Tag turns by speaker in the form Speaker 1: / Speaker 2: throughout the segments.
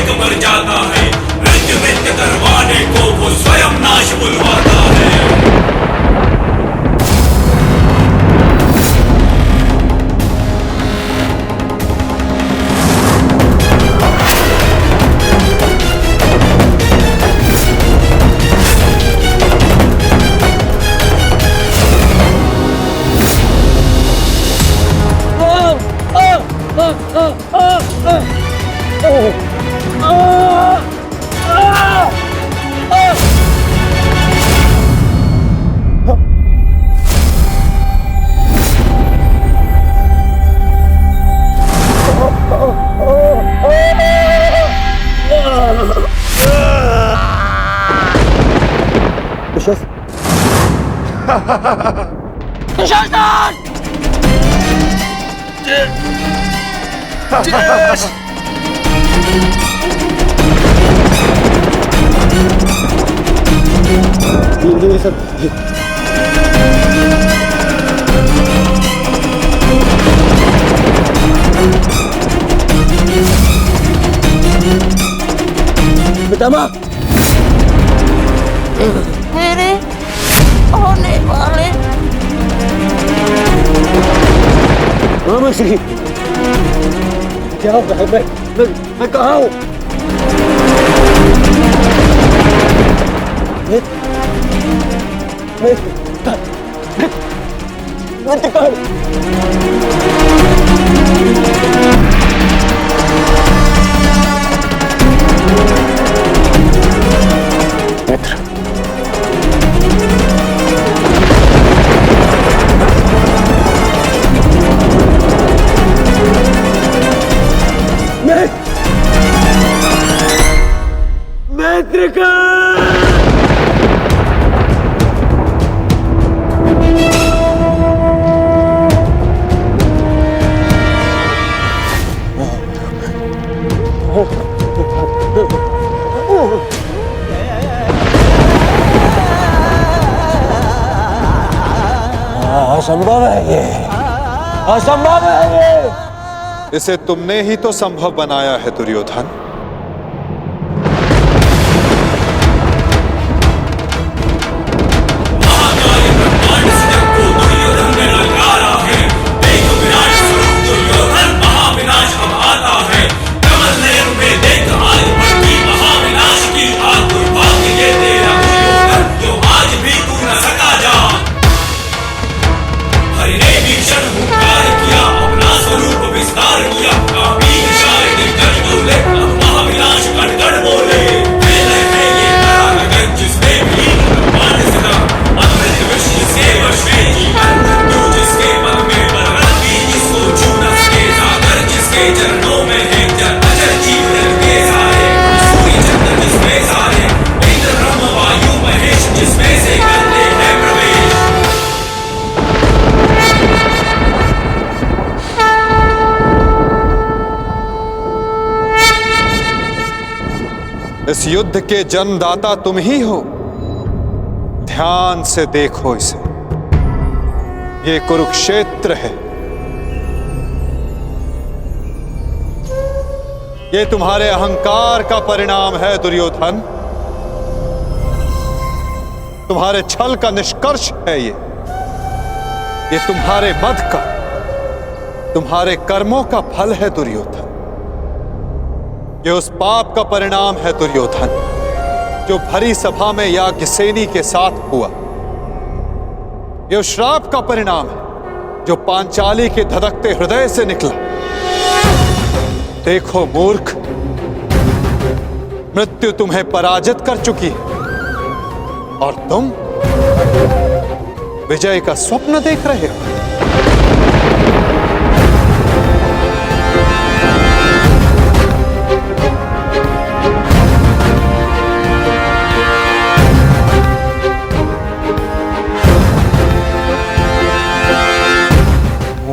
Speaker 1: वेग बढ़ जाता है। मृत्यु मित्य करवाने को वो स्वयं नाश बुलवाता है।
Speaker 2: पितामह,
Speaker 3: मेरे होने वाले
Speaker 2: मामा श्री, क्या हो रहा है? मैं कहाँ हूँ? असंभव है ये, असंभव है ये।
Speaker 4: इसे तुमने ही तो संभव बनाया है दुर्योधन। इस युद्ध के जन्मदाता तुम ही हो। ध्यान से देखो इसे, ये कुरुक्षेत्र है। ये तुम्हारे अहंकार का परिणाम है दुर्योधन। तुम्हारे छल का निष्कर्ष है ये तुम्हारे मद का, तुम्हारे कर्मों का फल है दुर्योधन। ये उस पाप का परिणाम है दुर्योधन जो भरी सभा में याज्ञसेनी के साथ हुआ। ये उस श्राप का परिणाम है जो पांचाली के धधकते हृदय से निकला। देखो मूर्ख, मृत्यु तुम्हें पराजित कर चुकी है और तुम विजय का स्वप्न देख रहे हो।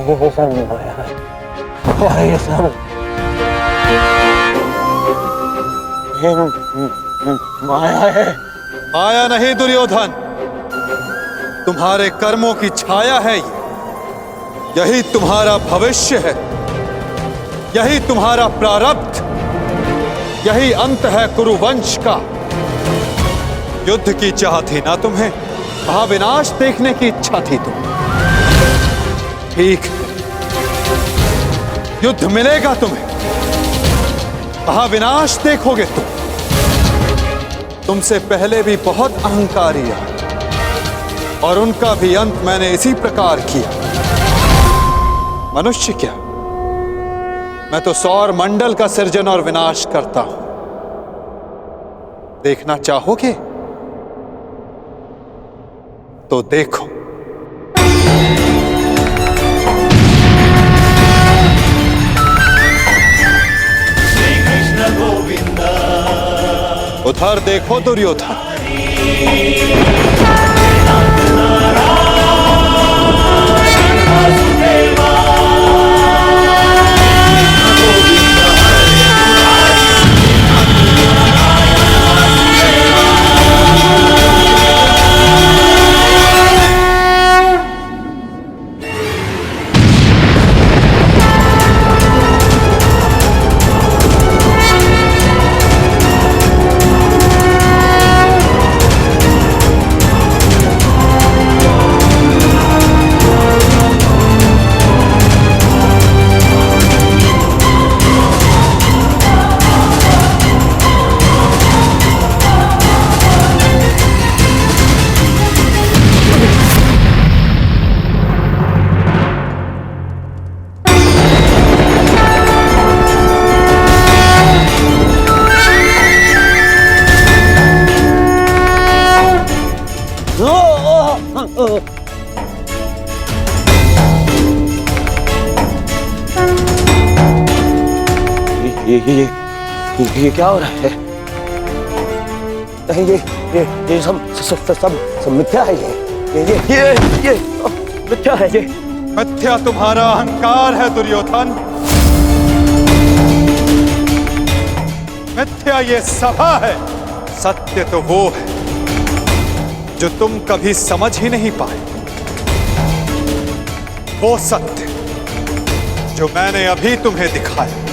Speaker 2: ये सब माया है, ये सब माया है।
Speaker 4: माया नहीं दुर्योधन, तुम्हारे कर्मों की छाया है ये। यही तुम्हारा भविष्य है, यही तुम्हारा प्रारब्ध, यही अंत है कुरुवंश का। युद्ध की चाह थी ना तुम्हें, महाविनाश देखने की इच्छा थी तुम। ठीक, युद्ध मिलेगा तुम्हें, महाविनाश देखोगे तुम। तुमसे पहले भी बहुत अहंकारी आए और उनका भी अंत मैंने इसी प्रकार किया। मनुष्य क्या, मैं तो सौर मंडल का सृजन और विनाश करता हूं। देखना चाहोगे तो देखो।
Speaker 1: श्री कृष्ण गोविंद।
Speaker 4: उधर देखो दुर्योधन।
Speaker 2: ये क्या हो रहा है? नहीं, ये सब मिथ्या है। ये मिथ्या है। ये
Speaker 4: मिथ्या तुम्हारा अहंकार है दुर्योधन। मिथ्या ये सभा है। सत्य तो वो है जो तुम कभी समझ ही नहीं पाए। वो सत्य जो मैंने अभी तुम्हें दिखाया।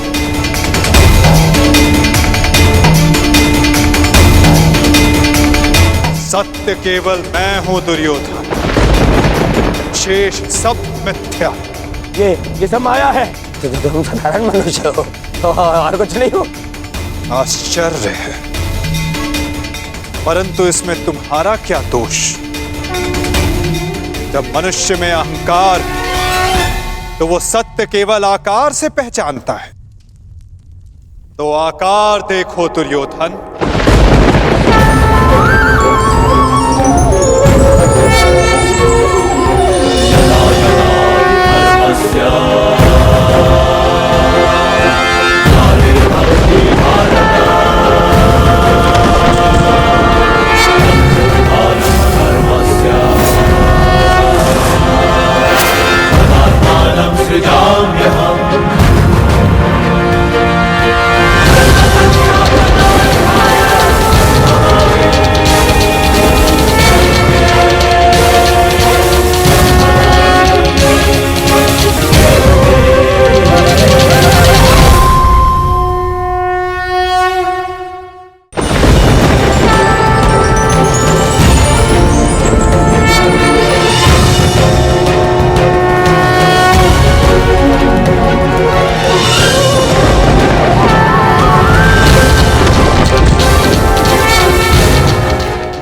Speaker 4: सत्य केवल मैं हूं दुर्योधन, शेष सब मिथ्या।
Speaker 2: ये सब माया है। तुम साधारण मनुष्य हो और कुछ नहीं हो।
Speaker 4: आश्चर्य है, परंतु इसमें तुम्हारा क्या दोष? जब मनुष्य में अहंकार, तो वो सत्य केवल आकार से पहचानता है। तो आकार देखो दुर्योधन।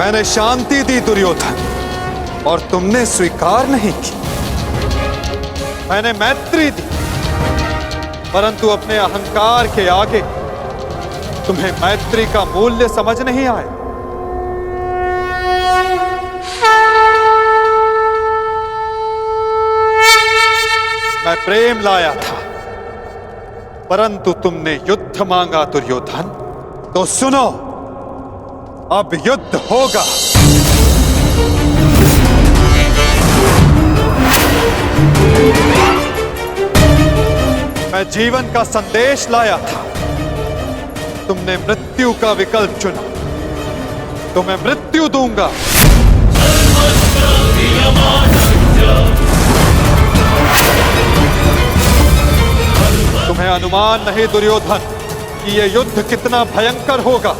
Speaker 4: मैंने शांति दी दुर्योधन और तुमने स्वीकार नहीं की। मैंने मैत्री दी, परंतु अपने अहंकार के आगे तुम्हें मैत्री का मूल्य समझ नहीं आया। मैं प्रेम लाया था, परंतु तुमने युद्ध मांगा दुर्योधन। तो सुनो, अब युद्ध होगा। मैं जीवन का संदेश लाया था, तुमने मृत्यु का विकल्प चुना। तो मैं मृत्यु दूंगा। तुम्हें अनुमान नहीं दुर्योधन, कि ये युद्ध कितना भयंकर होगा,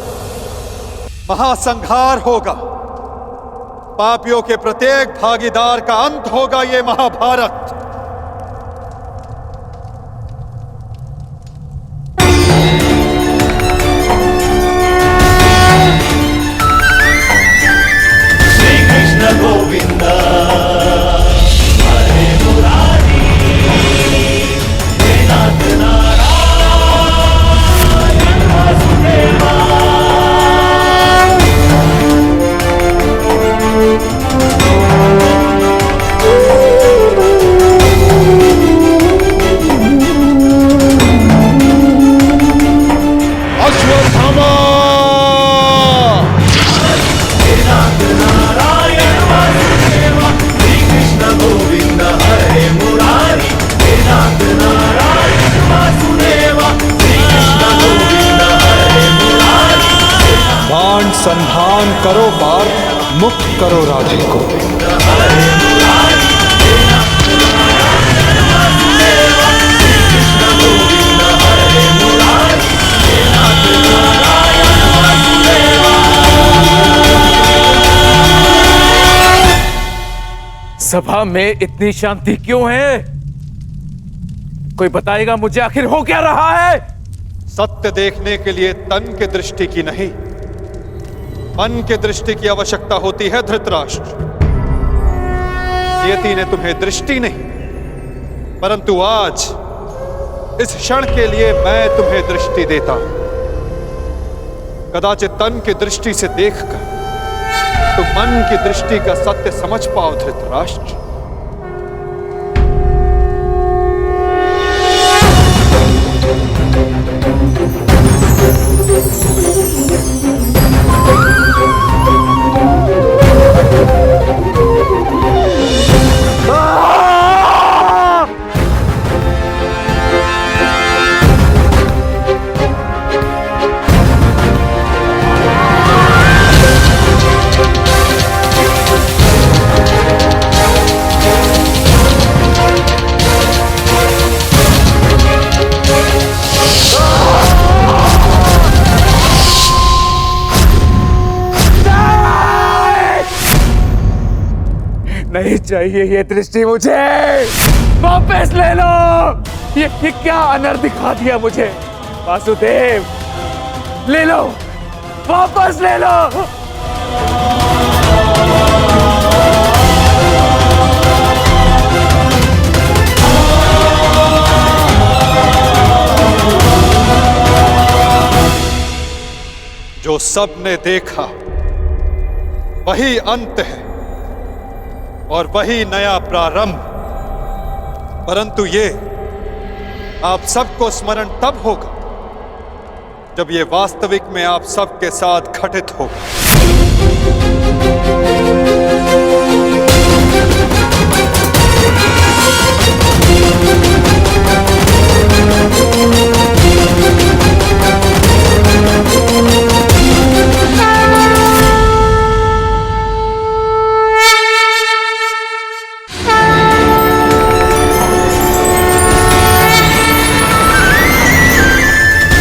Speaker 4: महासंहार होगा, पापियों के प्रत्येक भागीदार का अंत होगा ये महाभारत।
Speaker 1: श्री कृष्ण गोविंद हरे मुरारी हे नाथ नारायण वासुदेवा।
Speaker 4: अश्वत्थामा!
Speaker 1: हे नाथ नारायण वासुदेवा। श्री कृष्ण गोविंद हरे मुरारी हे नाथ नारायण वासुदेवा। श्री कृष्ण गोविंद हरे मुरारी
Speaker 4: बाण संधान करो पार्थ, मुक्त करो राजे को।
Speaker 1: हरे मुरारी हे नाथ नारायण वासुदेवा। श्री कृष्ण गोविंद हरे मुरारी हे नाथ नारायण वासुदेवा।
Speaker 5: सभा में इतनी शांति क्यों है? कोई बताएगा मुझे आखिर हो क्या रहा है?
Speaker 4: सत्य देखने के लिए तन की दृष्टि की नहीं, मन की दृष्टि की आवश्यकता होती है धृतराष्ट्र। नियति ने तुम्हें दृष्टि नहीं, परंतु आज इस क्षण के लिए मैं तुम्हें दृष्टि देता हूं। कदाचित तन की दृष्टि से देखकर तुम मन की दृष्टि का सत्य समझ पाओ धृतराष्ट्र।
Speaker 5: नहीं चाहिए ये दृष्टि मुझे, वापस ले लो। ये क्या अनर्थ दिखा दिया मुझे? वासुदेव, ले लो, वापस ले लो।
Speaker 4: जो सबने देखा वही अंत है और वही नया प्रारंभ। परंतु ये आप सबको स्मरण तब होगा जब ये वास्तविक में आप सबके साथ घटित होगा।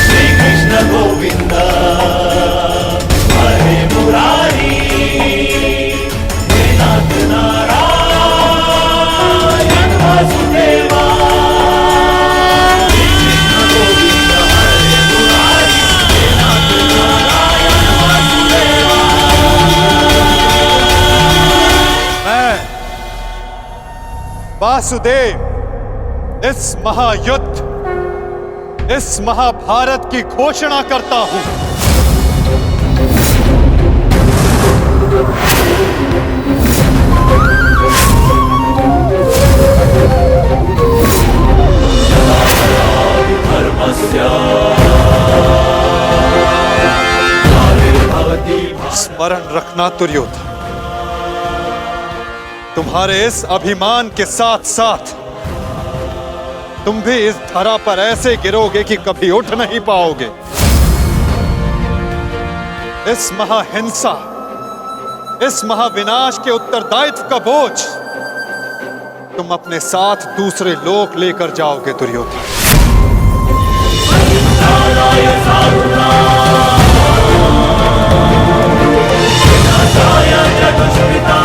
Speaker 1: श्री कृष्ण गोविंद हरे मुरारी हे नाथ नारायण वासुदेवा। श्री कृष्ण गोविंद हरे मुरारी हे नाथ नारायण वासुदेवा।
Speaker 4: मैं वासुदेव इस महायुद्ध, इस महाभारत की घोषणा करता हूं।
Speaker 1: धर्मस्य
Speaker 4: स्मरण रखना दुर्योधन, तुम्हारे इस अभिमान के साथ साथ तुम भी इस धरा पर ऐसे गिरोगे कि कभी उठ नहीं पाओगे। इस महाहिंसा, इस महाविनाश के उत्तरदायित्व का बोझ तुम अपने साथ दूसरे लोक लेकर जाओगे दुर्योधन।
Speaker 1: विनाशाय सारुणा विनाशाय च दुष्कृता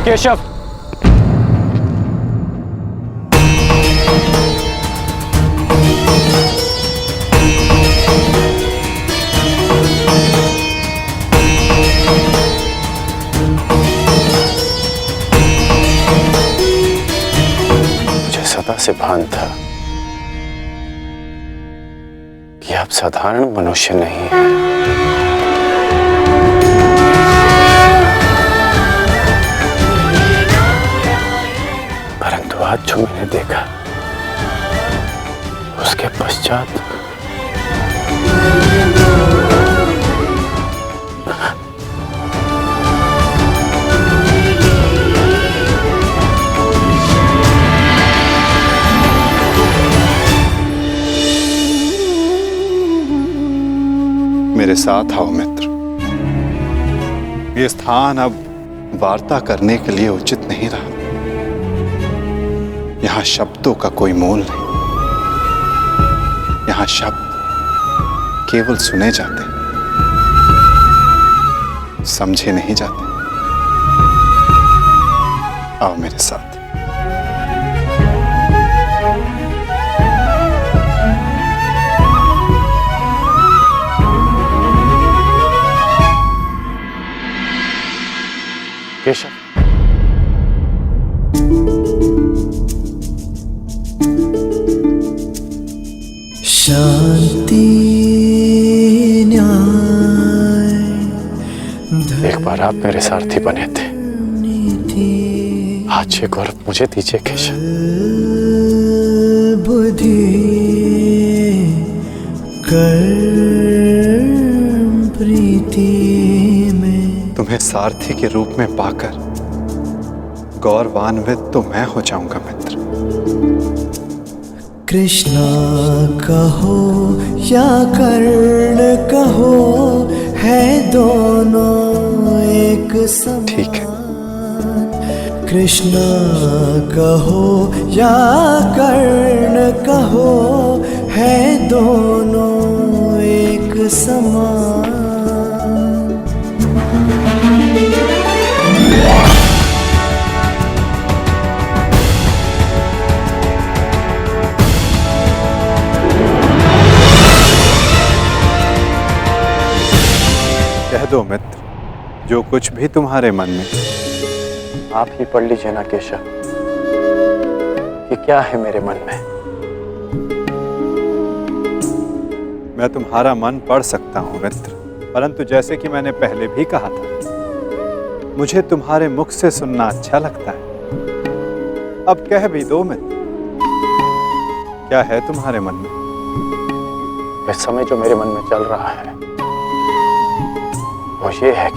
Speaker 5: केशव,
Speaker 6: मुझे सदा से भान था कि आप साधारण मनुष्य नहीं हैं। परंतु आज जो मैंने देखा उसके पश्चात
Speaker 4: मेरे साथ आओ मित्र। ये स्थान अब वार्ता करने के लिए उचित नहीं रहा। यहां शब्दों का कोई मोल नहीं। यहां शब्द केवल सुने जाते, समझे नहीं जाते। आओ मेरे साथ।
Speaker 6: केशव,
Speaker 7: शांति न्याय
Speaker 6: एक बार आप मेरे सारथी बने थे, आज ये गौरव मुझे दीजिए केशव।
Speaker 7: बुद्धि कर्म प्रीति में
Speaker 4: तुम्हें सारथी के रूप में पाकर गौरवान्वित तो मैं हो जाऊंगा मित्र।
Speaker 7: कृष्णा कहो या कर्ण कहो, है दोनों एक समान।
Speaker 4: ठीक है।
Speaker 7: कृष्णा कहो या कर्ण कहो, है दोनों एक समान।
Speaker 4: कह दो मित्र, जो कुछ भी तुम्हारे मन में।
Speaker 6: आप ही पढ़ लीजिए ना केशव कि क्या है मेरे मन में।
Speaker 4: मैं तुम्हारा मन पढ़ सकता हूं मित्र, परंतु जैसे कि मैंने पहले भी कहा था, मुझे तुम्हारे मुख से सुनना अच्छा लगता है। अब कह भी दो मित्र, क्या है तुम्हारे मन में?
Speaker 6: इस समय जो मेरे मन में चल रहा है वो ये है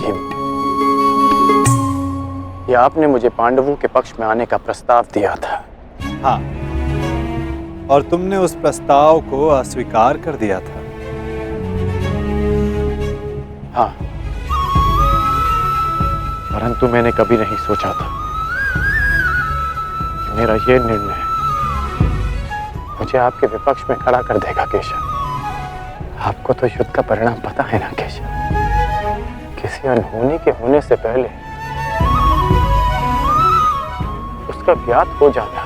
Speaker 6: कि आपने मुझे पांडवों के पक्ष में आने का प्रस्ताव दिया था।
Speaker 4: हाँ, और तुमने उस प्रस्ताव को अस्वीकार कर दिया था।
Speaker 6: हाँ, परंतु मैंने कभी नहीं सोचा था कि मेरा ये निर्णय मुझे आपके विपक्ष में खड़ा कर देगा केशव। आपको तो युद्ध का परिणाम पता है ना केशव। किसी अनहोनी के होने से पहले उसका ज्ञात हो जाना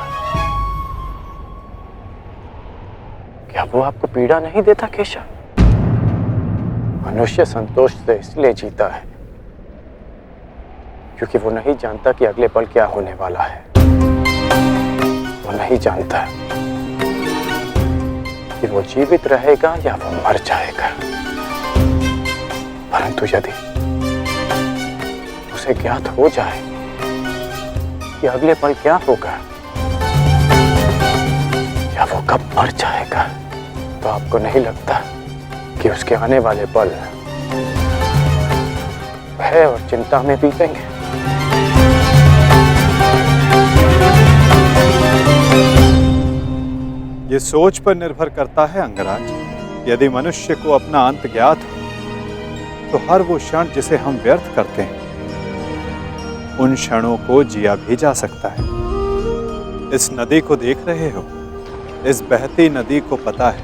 Speaker 6: क्या वो आपको पीड़ा नहीं देता केशव? मनुष्य संतोष से इसलिए जीता है क्योंकि वो नहीं जानता कि अगले पल क्या होने वाला है। वो नहीं जानता कि वो जीवित रहेगा या वो मर जाएगा। परंतु यदि उसे ज्ञात हो जाए कि अगले पल क्या होगा या वो कब मर जाएगा, तो आपको नहीं लगता कि उसके आने वाले पल भय और चिंता में बीतेंगे?
Speaker 4: ये सोच पर निर्भर करता है अंगराज। यदि मनुष्य को अपना अंत ज्ञात हो तो हर वो क्षण जिसे हम व्यर्थ करते हैं उन क्षणों को जिया भी जा सकता है। इस नदी को देख रहे हो? इस बहती नदी को पता है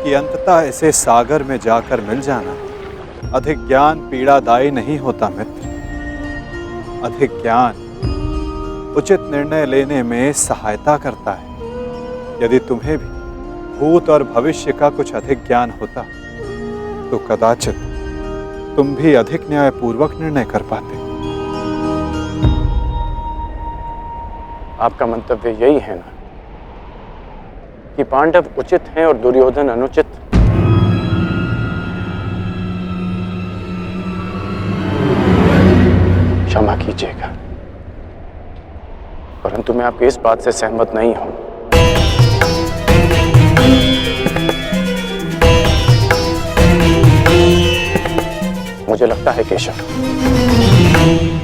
Speaker 4: कि अंततः इसे सागर में जाकर मिल जाना। अधिक ज्ञान पीड़ादायी नहीं होता मित्र। अधिक ज्ञान उचित निर्णय लेने में सहायता करता है। यदि तुम्हें भी भूत और भविष्य का कुछ अधिक ज्ञान होता तो कदाचित तुम भी अधिक न्यायपूर्वक निर्णय कर पाते।
Speaker 6: आपका मंतव्य यही है ना कि पांडव उचित हैं और दुर्योधन अनुचित? क्षमा कीजिएगा, परंतु मैं आपकी इस बात से सहमत नहीं हूं। मुझे लगता है केशव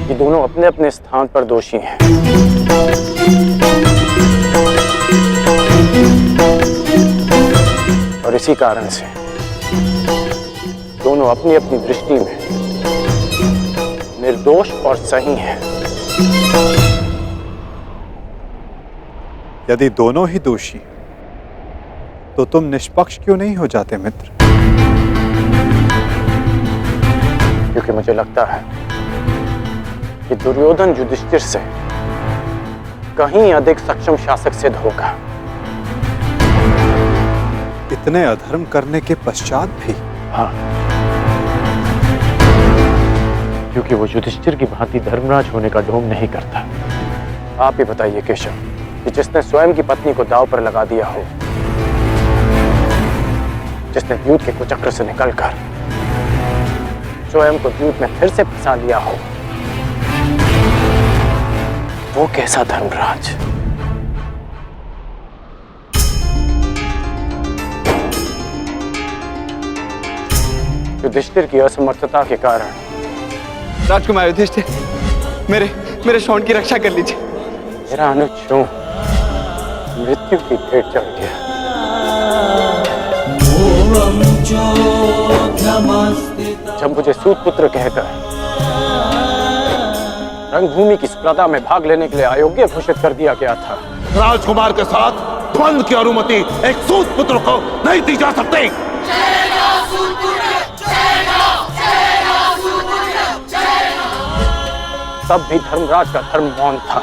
Speaker 6: कि दोनों अपने अपने स्थान पर दोषी हैं। और इसी कारण से दोनों अपनी अपनी दृष्टि में निर्दोष और सही हैं।
Speaker 4: यदि दोनों ही दोषी तो तुम निष्पक्ष क्यों नहीं हो जाते मित्र?
Speaker 6: क्योंकि मुझे लगता है कि दुर्योधन युधिष्ठिर से कहीं अधिक सक्षम शासक सिद्ध होगा।
Speaker 4: इतने अधर्म करने के पश्चात भी?
Speaker 6: हाँ, क्योंकि वो युधिष्ठिर की भांति धर्मराज होने का ढोंग नहीं करता। आप ही बताइए केशव कि जिसने स्वयं की पत्नी को दांव पर लगा दिया हो, जिसने द्यूत के कुचक्र से निकलकर स्वयं को द्यूत में फिर से फंसा लिया हो, वो कैसा धर्मराज? युधिष्ठिर की असमर्थता के कारण।
Speaker 5: राजकुमार युधिष्ठिर, मेरे शौंड की रक्षा कर लीजिए।
Speaker 6: मेरा अनुज मृत्यु की भेंट चढ़ गया। जब मुझे सूतपुत्र कहकर रंगभूमि की स्पर्धा में भाग लेने के लिए अयोग्य घोषित कर दिया गया था,
Speaker 1: राजकुमार के साथ द्वंद्व की अनुमति एक सूतपुत्र को नहीं दी जा सकती।
Speaker 6: तब भी धर्मराज का धर्म मौन था।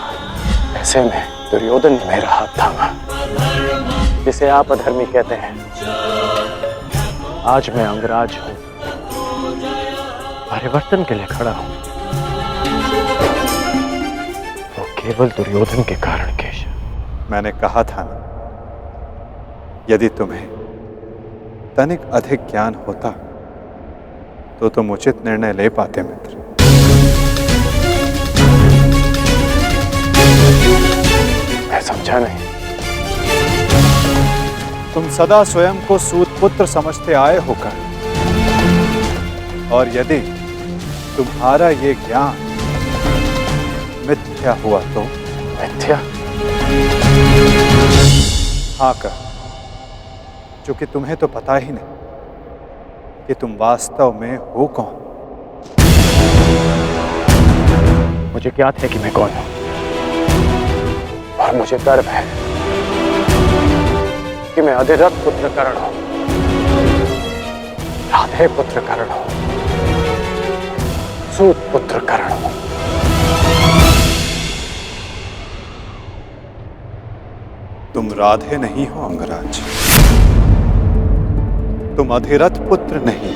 Speaker 6: ऐसे में दुर्योधन ने मेरा हाथ थामा, जिसे आप अधर्मी कहते हैं। आज मैं अंगराज हूं, परिवर्तन के लिए खड़ा हूं। वो केवल दुर्योधन के कारण केशव।
Speaker 4: मैंने कहा था ना, यदि तुम्हें तनिक अधिक ज्ञान होता तो तुम उचित निर्णय ले पाते मित्र।
Speaker 6: मैं समझा नहीं।
Speaker 4: तुम सदा स्वयं को सूतपुत्र समझते आए होकर, और यदि तुम्हारा ये ज्ञान मिथ्या हुआ तो?
Speaker 6: मिथ्या?
Speaker 4: हाँ कर, क्योंकि तुम्हें तो पता ही नहीं कि तुम वास्तव में हो कौन।
Speaker 6: मुझे ज्ञात है कि मैं कौन हूं, और मुझे गर्व है कि मैं अधिरथ पुत्र कर्ण हूं, राधे पुत्र कर्ण हूं, सूत पुत्र कर्ण हूं।
Speaker 4: तुम राधे नहीं हो अंगराज। तुम अधिरथ पुत्र नहीं,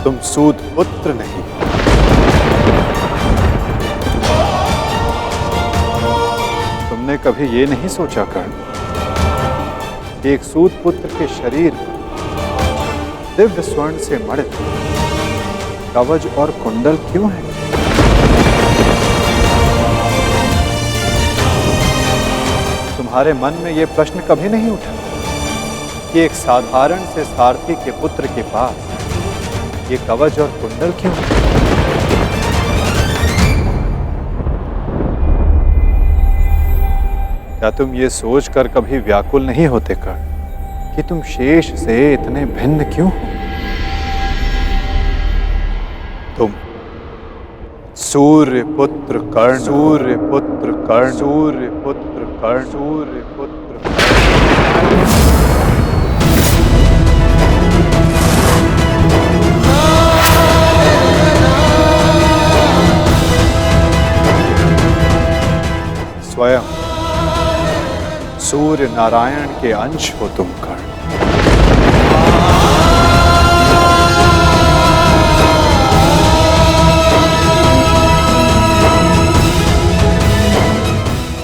Speaker 4: तुम सूद पुत्र नहीं, तुमने कभी ये नहीं सोचा कर्ण कि एक सूद पुत्र के शरीर में दिव्य स्वर्ण से मड़ित कवच और कुंडल क्यों है? तुम्हारे मन में यह प्रश्न कभी नहीं उठा कि एक साधारण से सारथी के पुत्र के पास ये कवच और कुंडल क्यों है? क्या तुम ये सोचकर कभी व्याकुल नहीं होते कर्ण कि तुम शेष से इतने भिन्न क्यों हो? तुम सूर्य पुत्र कर्ण, सूर्य पुत्र कर्ण, सूर्य पुत्र कर्ण, सूर्य पुत्र कर्ण। स्वयं सूर्य नारायण के अंश हो तुम कर्ण।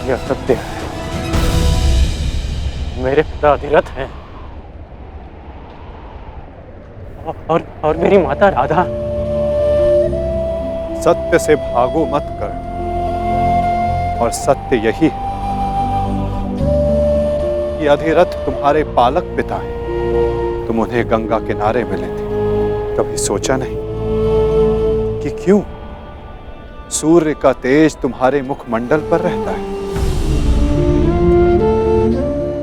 Speaker 6: यह सत्य है, मेरे पिता अधिरथ हैं और मेरी माता राधा।
Speaker 4: सत्य से भागो मत कर, और सत्य यही है कि अधिरथ तुम्हारे पालक पिता हैं। तुम उन्हें गंगा किनारे मिले थे, कभी सोचा नहीं कि क्यों सूर्य का तेज तुम्हारे मुखमंडल पर रहता है?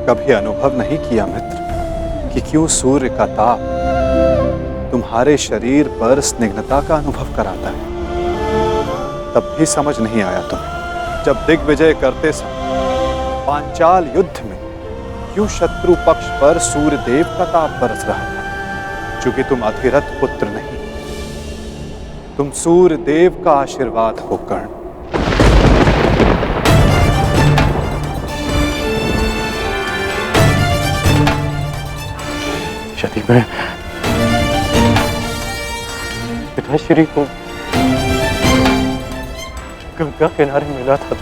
Speaker 4: कभी अनुभव नहीं किया मित्र कि क्यों सूर्य का ताप तुम्हारे शरीर पर स्निग्धता का अनुभव कराता है? तब भी समझ नहीं आया तुम्हें जब दिग्विजय करते समय पांचाल युद्ध में क्यों शत्रु पक्ष पर सूर्य देव का ताप बरस रहा था? चूंकि तुम अधिरथ पुत्र नहीं, तुम सूर्य देव का आशीर्वाद हो कर्ण।
Speaker 6: यदि मैं पिताश्री को गंगा किनारे मिला था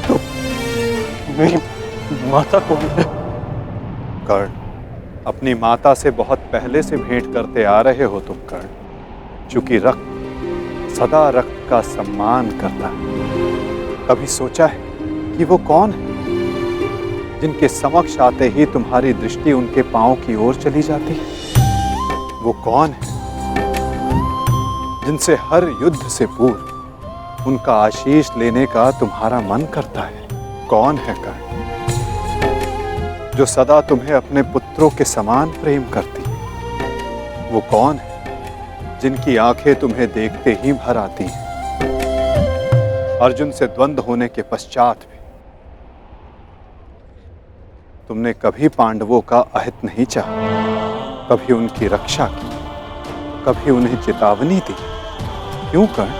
Speaker 6: तो मेरी माता को
Speaker 4: कर्ण, अपनी माता से बहुत पहले से भेंट करते आ रहे हो तुम कर्ण। चूंकि रक्त सदा रक्त का सम्मान करता है। कभी सोचा है कि वो कौन है जिनके समक्ष आते ही तुम्हारी दृष्टि उनके पांव की ओर चली जाती है? वो कौन है जिनसे हर युद्ध से पूर्व उनका आशीष लेने का तुम्हारा मन करता है? कौन है कर्ण जो सदा तुम्हें अपने पुत्रों के समान प्रेम करती है? वो कौन है जिनकी आंखें तुम्हें देखते ही भर आती हैं? अर्जुन से द्वंद्व होने के पश्चात भी तुमने कभी पांडवों का अहित नहीं चाहा, कभी उनकी रक्षा की, कभी उन्हें चेतावनी दी। क्यों कर्ण?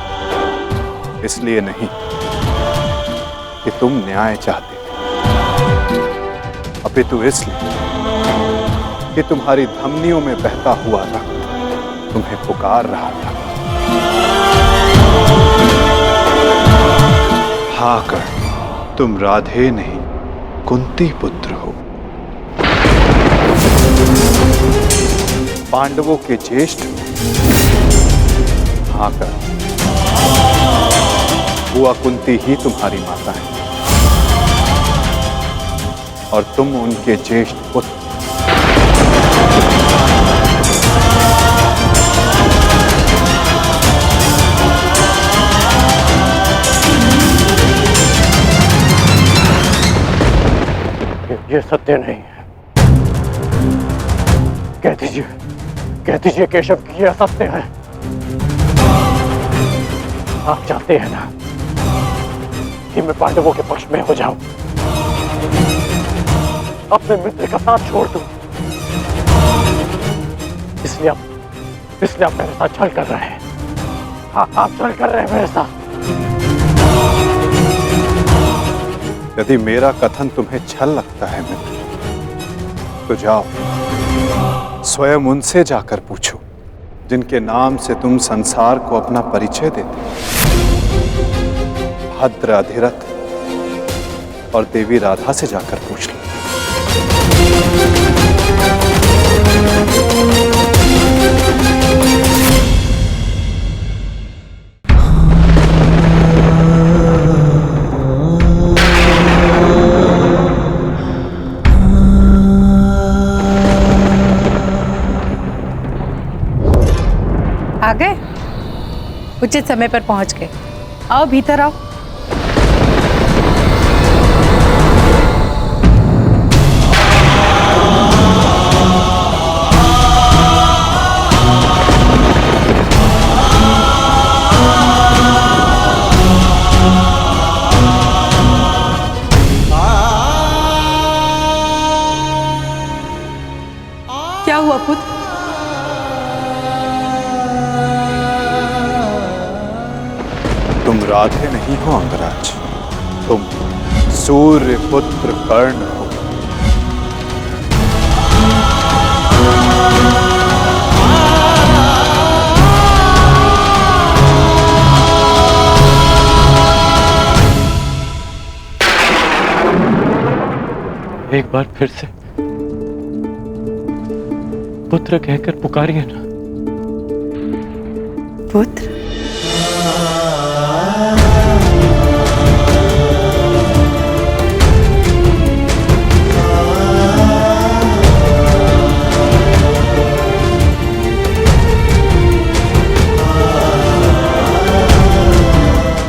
Speaker 4: इसलिए नहीं कि तुम न्याय चाहते थे, अपितु इसलिए कि तुम्हारी धमनियों में बहता हुआ रक्त तुम्हें पुकार रहा था। हाँ कर्ण, तुम राधे नहीं कुंती पुत्र हो, पांडवों के ज्येष्ठ। हाँ कर्ण, बुआ कुंती ही तुम्हारी माता है और तुम उनके ज्येष्ठ पुत्र।
Speaker 6: ये सत्य नहीं है। कह दीजिए केशव कि यह सत्य है। आप चाहते हैं ना कि मैं पांडवों के पक्ष में हो जाऊं, अपने मित्र का साथ छोड़ दूं, इसलिए आप मेरे साथ छल कर रहे हैं। हाँ, आप छल कर रहे हैं मेरे साथ।
Speaker 4: यदि मेरा कथन तुम्हें छल लगता है मित्र, तो जाओ स्वयं उनसे जाकर पूछो जिनके नाम से तुम संसार को अपना परिचय देते हो। भद्र अधिरथ और देवी राधा से जाकर पूछ लो।
Speaker 8: आ गए? उचित समय पर पहुंच गए। आओ भीतर आओ। क्या हुआ पुत्र?
Speaker 4: तुम राधे नहीं हो अंगराज, तुम सूर्य पुत्र कर्ण हो।
Speaker 6: एक बार फिर से पुत्र कहकर पुकारिए ना।
Speaker 8: पुत्र?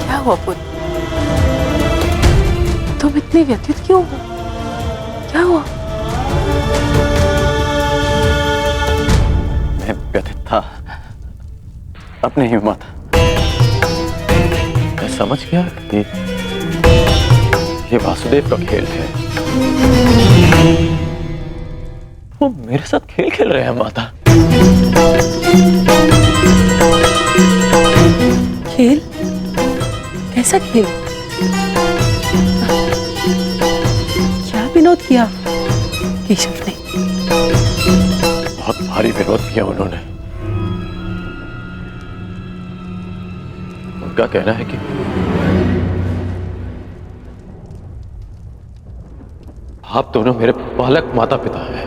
Speaker 8: क्या हुआ पुत्र? तुम इतने व्यथित क्यों हो? क्या हुआ?
Speaker 6: मैं व्यथित था अपने ही माता। मैं समझ गया कि ये वासुदेव का खेल है। वो मेरे साथ खेल खेल रहे हैं माता।
Speaker 8: खेल? कैसा खेल? क्या विनोद किया केशव ने?
Speaker 6: बहुत भारी विरोध किया उन्होंने। उनका कहना है कि आप दोनों मेरे बालक माता पिता हैं।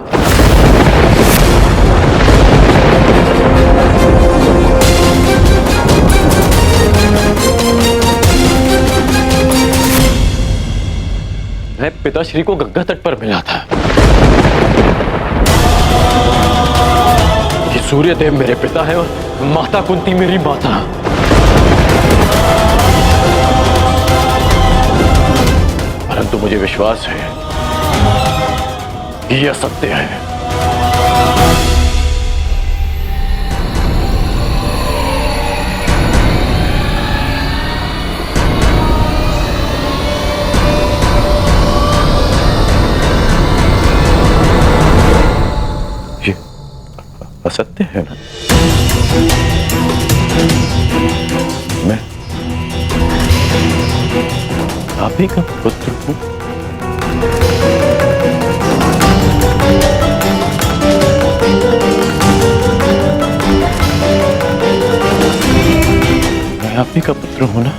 Speaker 6: मैं पिताश्री को गंगा तट पर मिला था कि सूर्यदेव मेरे पिता है और माता कुंती मेरी माता। परंतु मुझे विश्वास है कि यह सत्य है। ये असत्य है ना? मैं आप ही का पुत्र हूं। मैं आप ही का पुत्र हूं ना?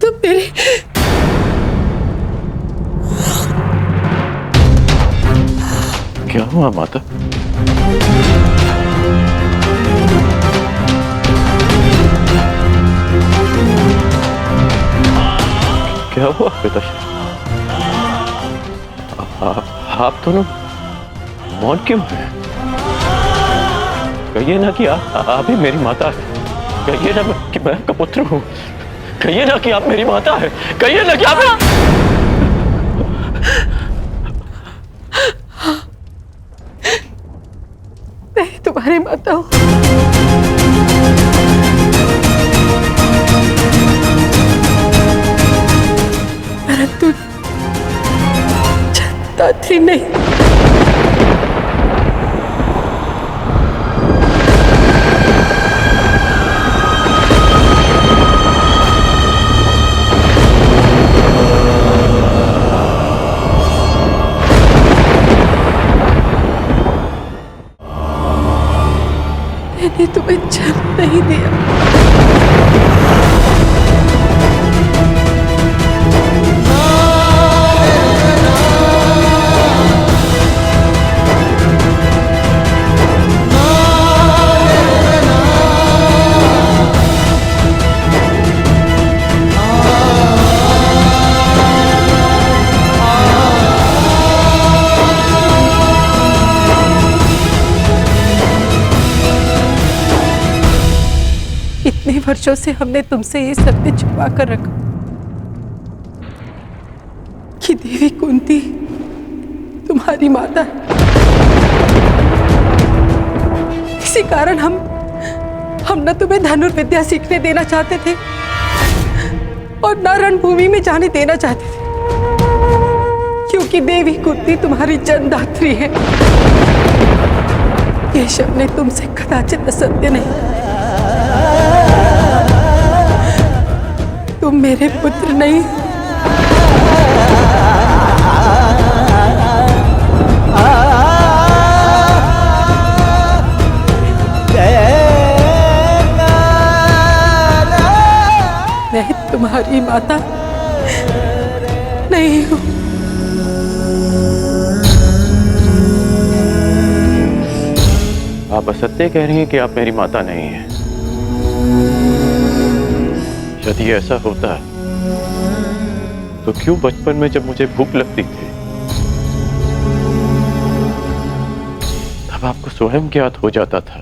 Speaker 8: तुम मेरे
Speaker 6: क्या हुआ माता? क्या हुआ पिताश्री? आप दोनों मौन क्यों हैं? कहिए ना कि आप ही मेरी माता है। कहिए ना कि मैं आपका पुत्र हूं। कहिए ना कि आप मेरी माता है। कहिए ना कि आप
Speaker 8: मैं तुम्हारी माता हूं। परंतु दात्री नहीं। मैंने तुम्हें जन्म नहीं दिया। इतने वर्षों से हमने तुमसे ये सत्य छुपा कर रखा कि देवी कुंती तुम्हारी माता है। इसी कारण हम न तुम्हें धनुर्विद्या सीखने देना चाहते थे और न रणभूमि में जाने देना चाहते थे, क्योंकि देवी कुंती तुम्हारी जन्मदात्री है। केशव ने तुमसे कदाचित असत्य नहीं कहा। तुम मेरे पुत्र नहीं। मैं तुम्हारी माता नहीं हूं।
Speaker 6: आप असत्य कह रही हैं कि आप मेरी माता नहीं हैं। यदि ऐसा होता तो क्यों बचपन में जब मुझे भूख लगती थी तब आपको स्वयं ज्ञात हो जाता था।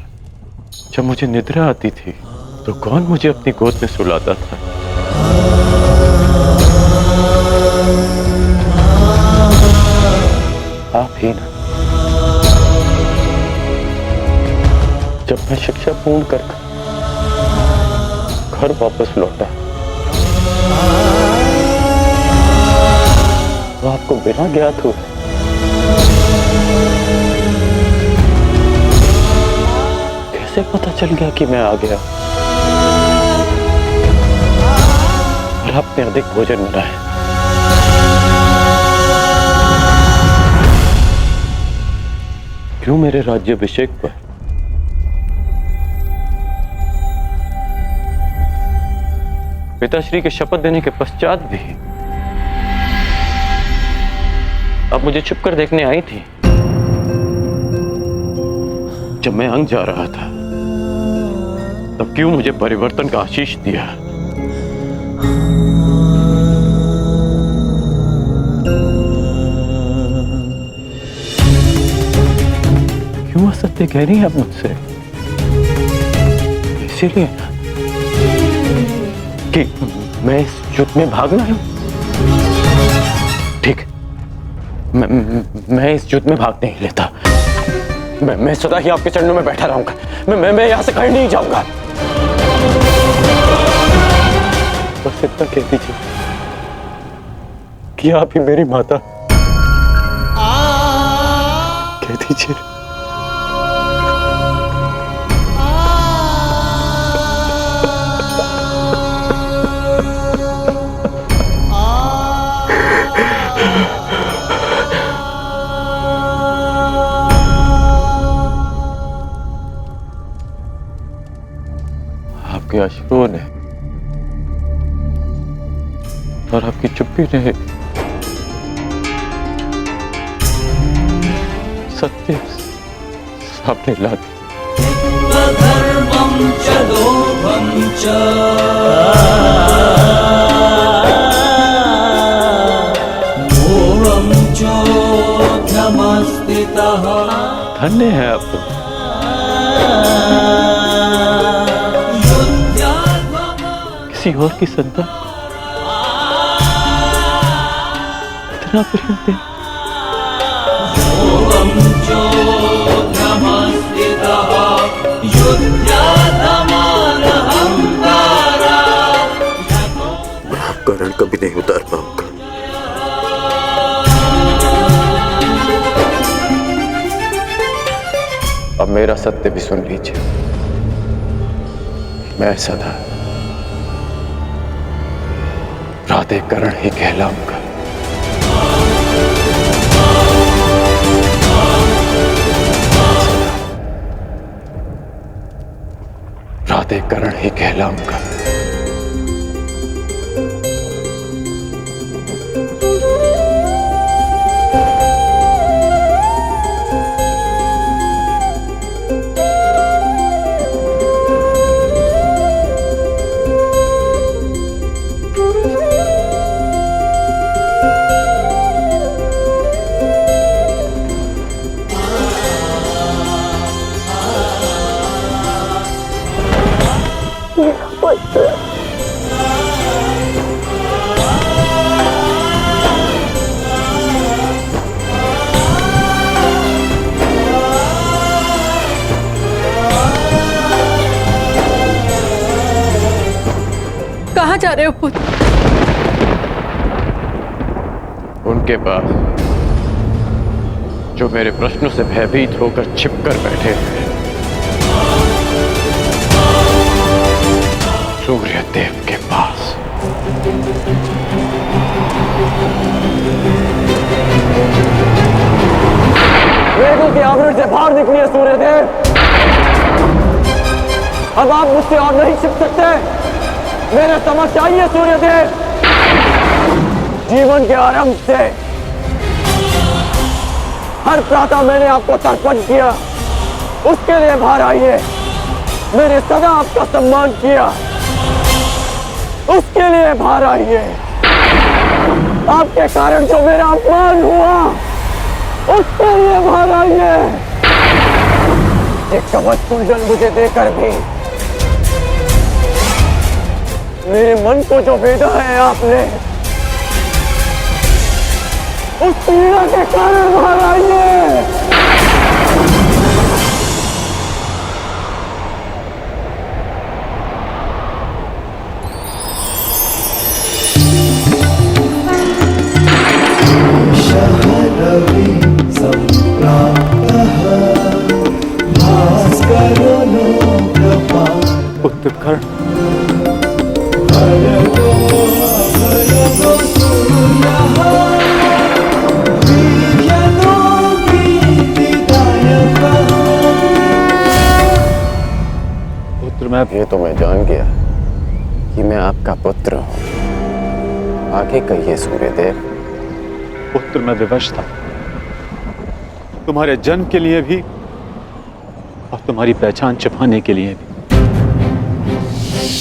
Speaker 6: जब मुझे निद्रा आती थी तो कौन मुझे अपनी गोद में सुलाता था? आप ही ना। जब मैं शिक्षा पूर्ण कर घर वापस लौटा तो आपको बिना ज्ञात हुए कैसे पता चल गया कि मैं आ गया और आपने अधिक भोजन बनाया? क्यों मेरे राज्याभिषेक पर पिताश्री के शपथ देने के पश्चात भी आप मुझे छुप कर देखने आई थी? जब मैं अंग जा रहा था तब क्यों मुझे परिवर्तन का आशीष दिया? क्यों असत्य कह रही हैं आप मुझसे? इसीलिए कि मैं इस युद्ध में भागना है। ठीक, मैं इस युद्ध में भाग नहीं लेता। मैं सदा ही आपके चरणों में बैठा रहूंगा। मैं यहां से कहीं नहीं जाऊंगा। बस इतना कह दीजिए कि आप ही मेरी माता। कह दीजिए। आपके अश्रुओं ने और आपकी चुप्पी ने सत्य सामने ला दिया।
Speaker 1: धर्मं च लोभं च मोहं चोऽध्यमस्थितः।
Speaker 6: धन्य है आप तो। किसी और की संतान इतना प्रेम दे। आपका रण कभी नहीं उतार पाऊंगा। अब मेरा सत्य भी सुन लीजिए। मैं सदा प्राधिकरण ही कहलाऊंगा। प्राधिकरण ही कहलाऊंगा।
Speaker 8: कहाँ जा रहे हो पुत्र?
Speaker 6: उनके पास जो मेरे प्रश्नों से भयभीत होकर छिपकर बैठे हैं, सूर्य देव के पास।
Speaker 2: वेदों के आवरण से बाहर निकलिए सूर्यदेव। अब आप मुझसे और नहीं छिप सकते। मेरे समक्ष आइए सूर्यदेव। जीवन के आरंभ से हर प्रातः मैंने आपको तर्पण किया, उसके लिए बाहर आइए। मैंने सदा आपका सम्मान किया, उसके लिए बाहर आइए। आपके कारण जो मेरा अपमान हुआ, उसके लिए बाहर आइए। एक कवच कुंडल मुझे देकर भी मेरे मन को जो भेदा है आपने, उस पीड़ा के कारण बाहर आइए।
Speaker 7: शहरवि सम्प्राप्तः भास्करो लोकपाल।
Speaker 4: पुत्र कर्ण,
Speaker 6: ये तो मैं जान गया कि मैं आपका पुत्र हूं। आगे कहिए सूर्यदेव।
Speaker 4: पुत्र मैं विवश था, तुम्हारे जन्म के लिए भी और तुम्हारी पहचान छिपाने के लिए भी।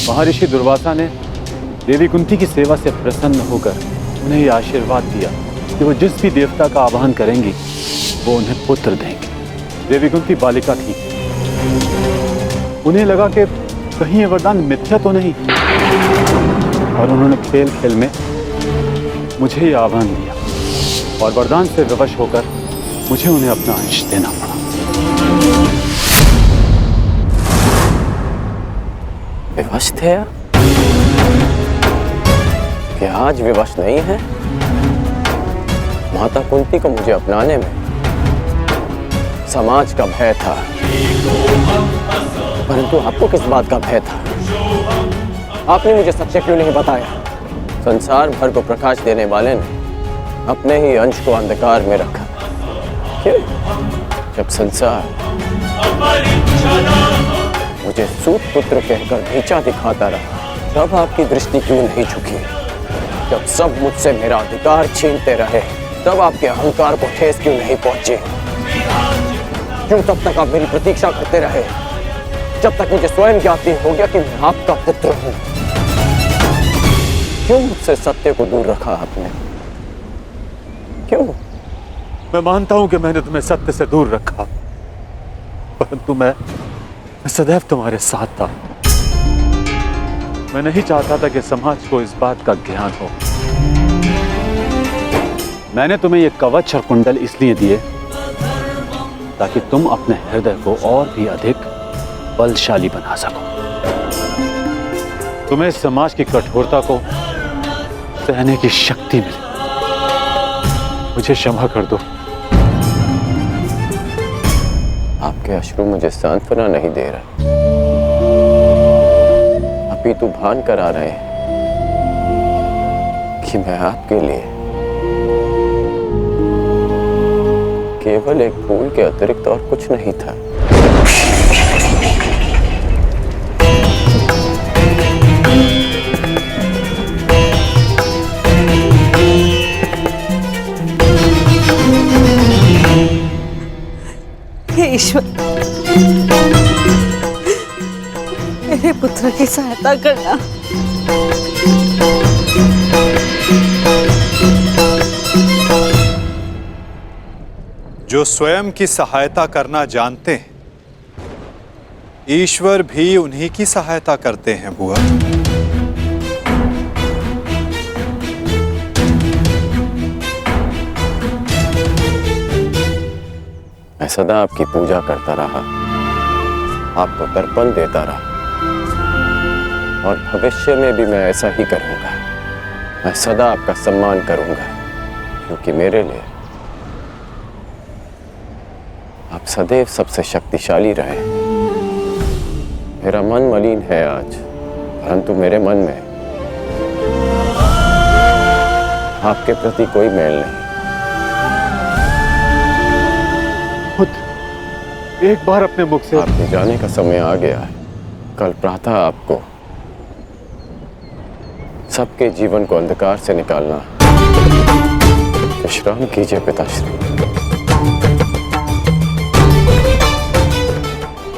Speaker 4: महर्षि दुर्वासा ने देवी कुंती की सेवा से प्रसन्न होकर उन्हें यह आशीर्वाद दिया कि वो जिस भी देवता का आवाहन करेंगी वो उन्हें पुत्र देंगे। देवी कुंती बालिका थी, उन्हें लगा कि कहीं ये वरदान मिथ्या तो नहीं, और उन्होंने खेल खेल में मुझे ये आह्वान दिया और वरदान से विवश होकर मुझे उन्हें अपना अंश देना पड़ा।
Speaker 6: विवश थे आप? क्या आज विवश नहीं है? माता कुंती को मुझे अपनाने में समाज का भय था, परंतु आपको किस बात का भय था? आपने मुझे सत्य क्यों नहीं बताया? संसार भर को प्रकाश देने वाले ने अपने ही अंश को अंधकार में रखा। क्यों? जब संसार मुझे सूत पुत्र कहकर नीचा दिखाता रहा, तब आपकी दृष्टि क्यों नहीं झुकी? जब सब मुझसे मेरा अधिकार छीनते रहे, तब आपके अहंकार को ठेस क्यों नहीं पहुंची? क्यों तब तक आप मेरी प्रतीक्षा करते रहे, जब तक मुझे स्वयं ज्ञात नहीं हो गया कि मैं आपका पुत्र हूं? क्यों मुझसे सत्य को दूर रखा आपने? क्यों?
Speaker 4: मैं मानता हूं कि मैंने तुम्हें सत्य से दूर रखा, परंतु मैं सदैव तुम्हारे साथ था। मैं नहीं चाहता था कि समाज को इस बात का ज्ञान हो। मैंने तुम्हें ये कवच और कुंडल इसलिए दिए ताकि तुम अपने हृदय को और भी अधिक बलशाली बना सको। तुम्हें समाज की कठोरता को सहने की शक्ति मिले। मुझे क्षमा कर दो।
Speaker 6: आपके अश्रु मुझे सांत्वना नहीं दे रहे, अपितु भान करा रहे हैं कि मैं आपके लिए केवल एक फूल के अतिरिक्त और कुछ नहीं था।
Speaker 3: बुआ की सहायता करना।
Speaker 4: जो स्वयं की सहायता करना जानते हैं, ईश्वर भी उन्हीं की सहायता करते हैं बुआ।
Speaker 6: मैं सदा आपकी पूजा करता रहा, आपको तर्पण देता रहा, और भविष्य में भी मैं ऐसा ही करूंगा। मैं सदा आपका सम्मान करूंगा, क्योंकि मेरे लिए आप सदैव सबसे शक्तिशाली रहे। मेरा मन मलिन है आज, परंतु मेरे मन में आपके प्रति कोई मेल नहीं।
Speaker 9: एक बार अपने मुख से
Speaker 6: आपके जाने का समय आ गया है। कल प्रातः आपको सबके जीवन को अंधकार से निकालना। विश्राम कीजिए पिताश्री।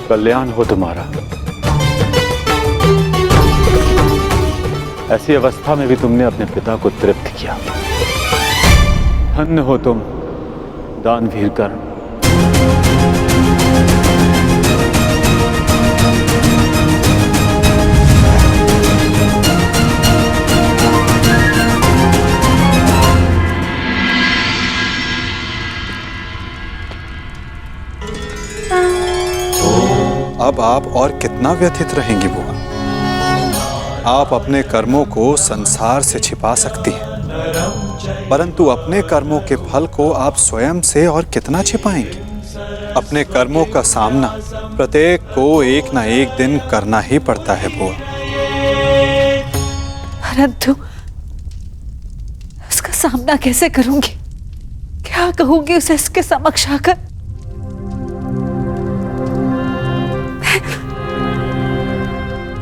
Speaker 9: कल्याण हो तुम्हारा। ऐसी अवस्था में भी तुमने अपने पिता को तृप्त किया। धन्य हो तुम दानवीर कर्ण।
Speaker 4: अब आप और कितना व्यथित रहेंगी बुआ? आप अपने कर्मों को संसार से छिपा सकती हैं, परंतु अपने कर्मों के फल को आप स्वयं से और कितना छिपाएंगी? अपने कर्मों का सामना प्रत्येक को एक ना एक दिन करना ही पड़ता है बुआ।
Speaker 3: परंतु उसका सामना कैसे करूंगी? क्या कहूंगी उसे इसके समक्ष आकर?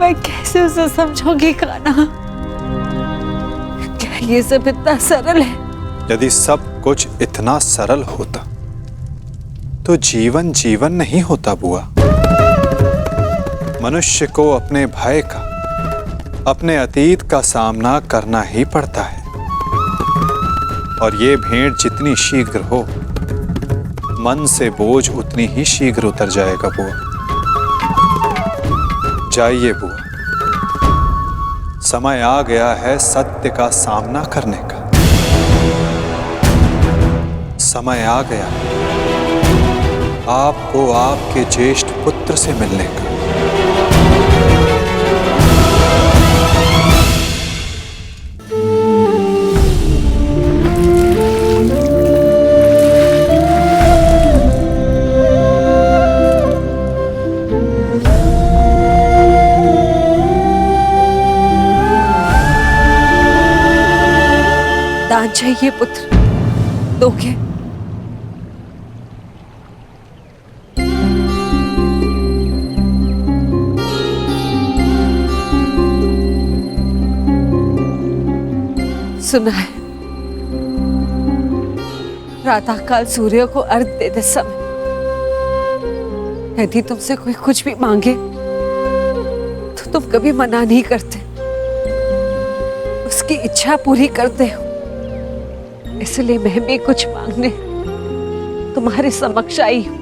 Speaker 3: मैं कैसे उसे समझाऊंगी कान्हा? क्या ये सब इतना सरल है?
Speaker 4: यदि सब कुछ इतना सरल होता तो जीवन जीवन नहीं होता बुआ। मनुष्य को अपने भय का, अपने अतीत का सामना करना ही पड़ता है, और ये भेंट जितनी शीघ्र हो, मन से बोझ उतनी ही शीघ्र उतर जाएगा बुआ। जाइए बुआ, समय आ गया है सत्य का सामना करने का। समय आ गया आपको आपके ज्येष्ठ पुत्र से मिलने का।
Speaker 3: दान चाहिए पुत्र, दोगे? सुना है, प्रातःकाल सूर्य को अर्घ्य देते समय यदि तुमसे कोई कुछ भी मांगे तो तुम कभी मना नहीं करते, उसकी इच्छा पूरी करते हो। इसलिए मैं भी कुछ मांगने तुम्हारे समक्ष आई हूं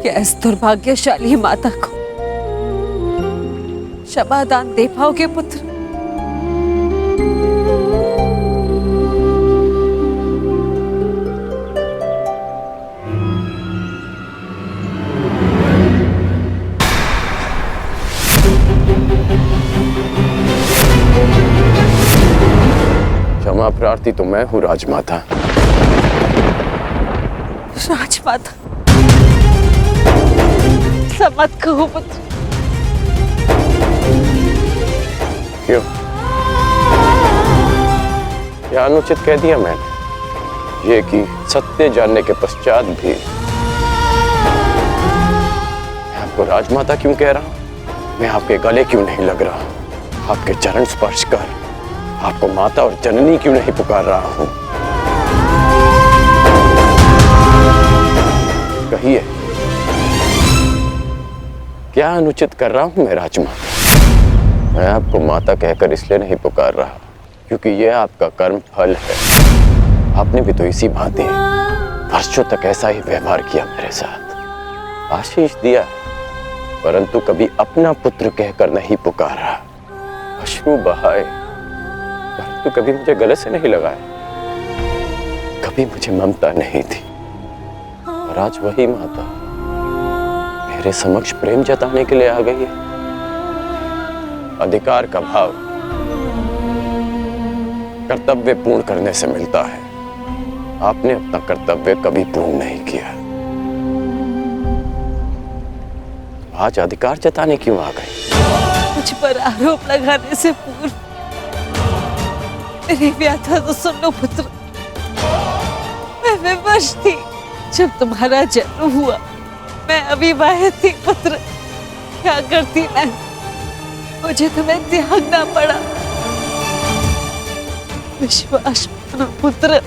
Speaker 3: कि इस दुर्भाग्यशाली माता को क्षमा दान दे पाओगे पुत्र?
Speaker 6: क्षमा प्रार्थी तो मैं हूँ राजमाता।
Speaker 3: राजमाता सब मत कहो पुत्र।
Speaker 6: क्यों? क्या अनुचित कह दिया मैंने? ये कि सत्य जानने के पश्चात भी मैं आपको राजमाता क्यों कह रहा हूं? मैं आपके गले क्यों नहीं लग रहा? आपके चरण स्पर्श कर आपको माता और जननी क्यों नहीं पुकार रहा हूं? कहिए, क्या अनुचित कर रहा हूं मैं राजमाता? मैं आपको माता कहकर इसलिए नहीं पुकार रहा क्योंकि यह आपका कर्म फल है। आपने भी तो इसी भांति वर्षों तक ऐसा ही व्यवहार किया मेरे साथ, आशीष दिया, परंतु कभी अपना पुत्र कहकर नहीं पुकारा, अश्रु बहाए परंतु कभी मुझे गले से नहीं लगाया, कभी मुझे ममता नहीं थी। और आज वही माता मेरे समक्ष प्रेम जताने के लिए आ गई है। अधिकार का भाव कर्तव्य पूर्ण करने से मिलता है। आपने अपना कर्तव्य कभी पूर्ण नहीं किया, आज अधिकार जताने क्यों आ गई?
Speaker 3: मुझ पर आरोप लगाने से पूर्व मेरी व्याथा तो सुन लो पुत्र। मैं विवश थी जब तुम्हारा जन्म हुआ, मैं अविवाहित थी पुत्र। क्या करती मैं, मुझे तुम्हें त्यागना पड़ा। विश्वास मानो पुत्र,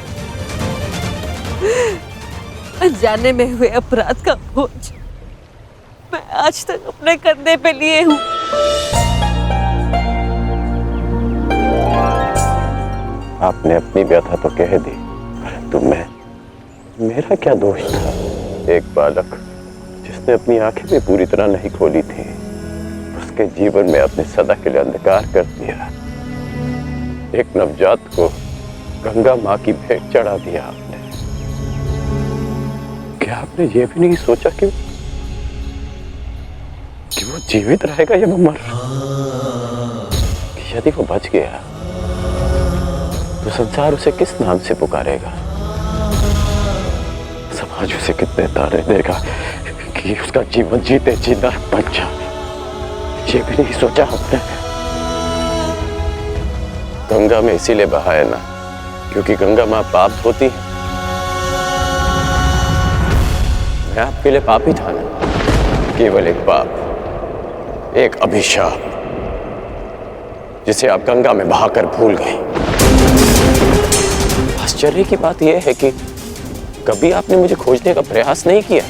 Speaker 3: अनजाने में हुए अपराध का बोझ मैं आज तक अपने कंधे पे लिए हूँ।
Speaker 6: आपने अपनी व्यथा तो कह दी, परंतु मेरा क्या दोष था? एक बालक जिसने अपनी आंखें भी पूरी तरह नहीं खोली थी, उसके जीवन में आपने सदा के लिए अंधकार कर दिया। एक नवजात को गंगा माँ की भेंट चढ़ा दिया आपने। क्या आपने ये भी नहीं सोचा कि वो जीवित रहेगा या वो मर? कि यदि वो बच गया तो संसार उसे किस नाम से पुकारेगा? समाज उसे कितने ताने देगा कि उसका जीवन जीते जी नरक बन जाए? ये भी नहीं सोचा आपने? गंगा में इसीलिए बहाया ना क्योंकि गंगा मां पाप होती है। मैं आपके लिए पापी था ना, केवल एक पाप, एक अभिशाप जिसे आप गंगा में बहाकर भूल गई। आश्चर्य की बात यह है कि कभी आपने मुझे खोजने का प्रयास नहीं किया,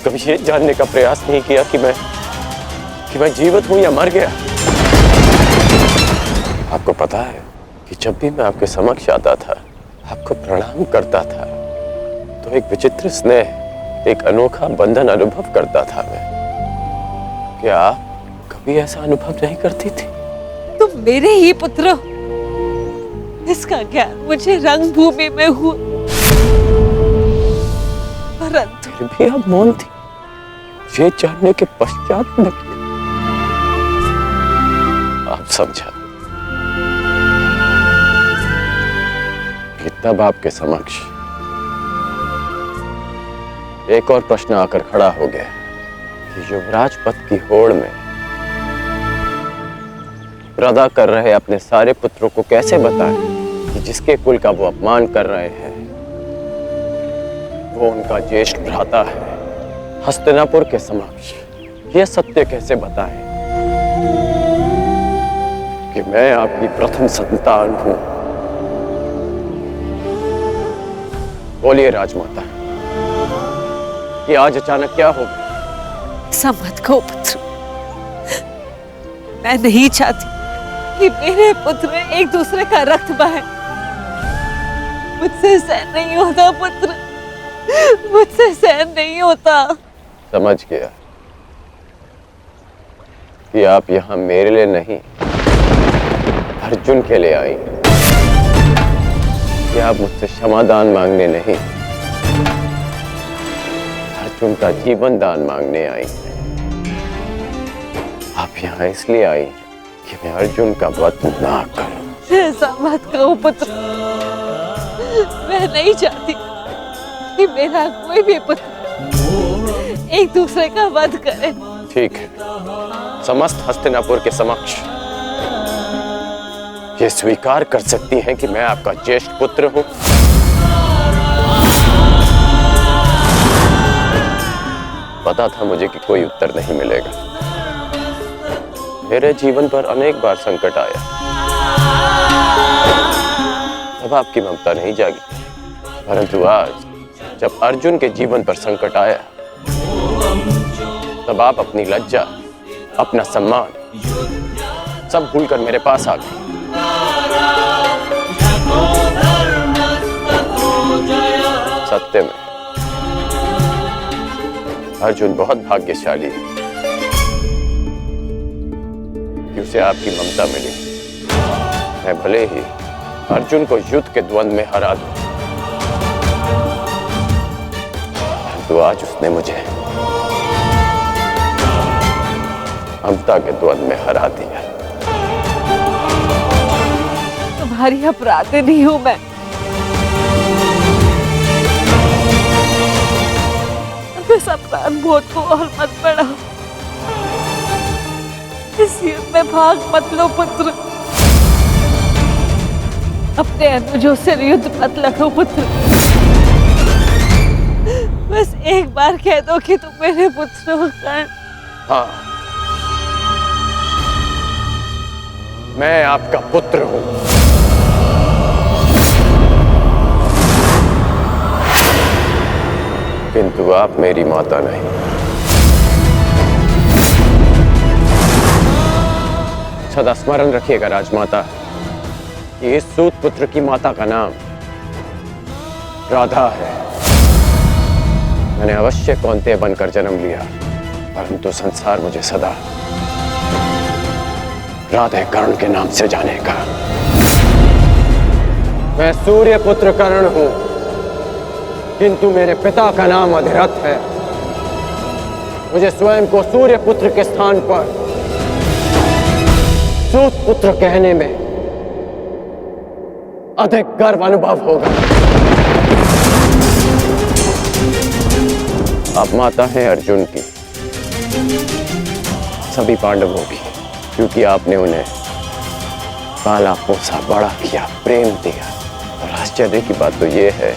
Speaker 6: कभी ये जानने का प्रयास नहीं किया कि मैं जीवित हूं या मर गया। आपको पता है कि जब भी मैं आपके समक्ष आता था, आपको प्रणाम करता था, तो एक विचित्र स्नेह, एक अनोखा बंधन अनुभव करता था मैं। क्या आप कभी ऐसा अनुभव नहीं करती थी?
Speaker 3: तुम मेरे ही पुत्र हो, इसका ज्ञान मुझे रंगभूमि में हुआ, परंतु
Speaker 6: फिर भी आप मौन थी। ये जानने के पश्चात में आप समझा कि तब आपके समक्ष एक और प्रश्न आकर खड़ा हो गया कि युवराज पद की होड़ में प्रदा कर रहे अपने सारे पुत्रों को कैसे बताएं कि जिसके कुल का वो अपमान कर रहे हैं वो उनका ज्येष्ठ भ्राता है। हस्तिनापुर के समक्ष यह सत्य कैसे बताएं कि मैं आपकी प्रथम संतान हूं? बोलिए राजमाता, कि आज अचानक क्या हो गया?
Speaker 3: ऐसा मत कहो पुत्र, मैं नहीं चाहती कि मेरे पुत्र एक दूसरे का रक्त बहे। मुझसे सहन नहीं होता पुत्र, मुझसे सहन नहीं होता।
Speaker 6: समझ गया कि आप यहाँ मेरे लिए नहीं, अर्जुन के लिए आई, कि आप मुझसे क्षमादान मांगने नहीं, अर्जुन का जीवन दान मांगने आई। आप यहाँ इसलिए आई कि मैं अर्जुन का वध ना करूं।
Speaker 3: ऐसा मत कहो पुत्र, मैं नहीं चाहती कि मेरा कोई भी पुत्र एक दूसरे का वध करे।
Speaker 6: ठीक है, समस्त हस्तिनापुर के समक्ष ये स्वीकार कर सकती हैं कि मैं आपका ज्येष्ठ पुत्र हूं। पता था मुझे कि कोई उत्तर नहीं मिलेगा। मेरे जीवन पर अनेक बार संकट आया, तब आपकी ममता नहीं जागी, परंतु आज जब अर्जुन के जीवन पर संकट आया तब आप अपनी लज्जा, अपना सम्मान सब भूलकर मेरे पास आ गए। सत्य में अर्जुन बहुत भाग्यशाली है कि उसे आपकी ममता मिली। मैं भले ही अर्जुन को युद्ध के द्वंद्व में हरा दूं, परंतु आज उसने मुझे ममता के द्वंद्व में हरा दिया।
Speaker 3: तुम्हारी अपराधी नहीं हूं मैं। इस अपराध बोध को और मत बढ़ाओ। इस युद्ध में भाग मत लो पुत्र। अपने अनुजों से युद्ध मत लड़ो पुत्र। बस एक बार कह दो कि तुम मेरे पुत्र हो कर्ण।
Speaker 6: हाँ, मैं आपका पुत्र हूं। किंतु आप मेरी माता नहीं। सदा स्मरण रखिएगा राजमाता कि इस सूत पुत्र की माता का नाम राधा है। मैंने अवश्य कौन्तेय बनकर जन्म लिया, परंतु संसार मुझे सदा राधे कर्ण के नाम से जानेगा। मैं सूर्य पुत्र कर्ण हूं, किंतु मेरे पिता का नाम अधिरथ है। मुझे स्वयं को सूर्य पुत्र के स्थान पर सूत पुत्र कहने में अधिक गर्व अनुभव होगा। आप माता हैं अर्जुन की, सभी पांडवों की, क्योंकि आपने उन्हें पाला पोसा, बड़ा किया, प्रेम दिया। और आश्चर्य की बात तो यह है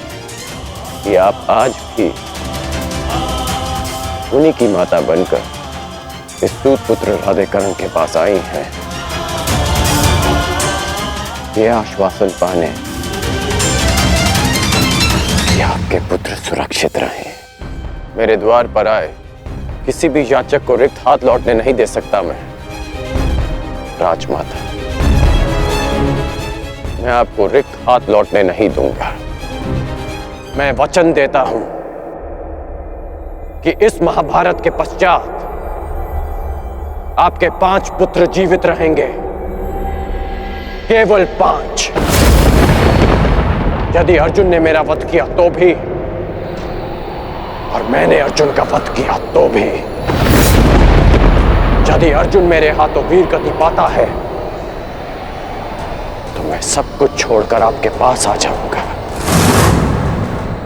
Speaker 6: कि आप आज भी उन्हीं की माता बनकर इस सूत पुत्र राधे कर्ण के पास आई हैं, यह आश्वासन पाने कि आपके पुत्र सुरक्षित रहे। मेरे द्वार पर आए किसी भी याचक को रिक्त हाथ लौटने नहीं दे सकता मैं। राजमाता, मैं आपको रिक्त हाथ लौटने नहीं दूंगा। मैं वचन देता हूं कि इस महाभारत के पश्चात आपके 5 पुत्र जीवित रहेंगे, केवल 5। यदि अर्जुन ने मेरा वध किया तो भी, और मैंने अर्जुन का वध किया तो भी। यदि अर्जुन मेरे हाथों वीर गति पाता है तो मैं सब कुछ छोड़कर आपके पास आ जाऊंगा।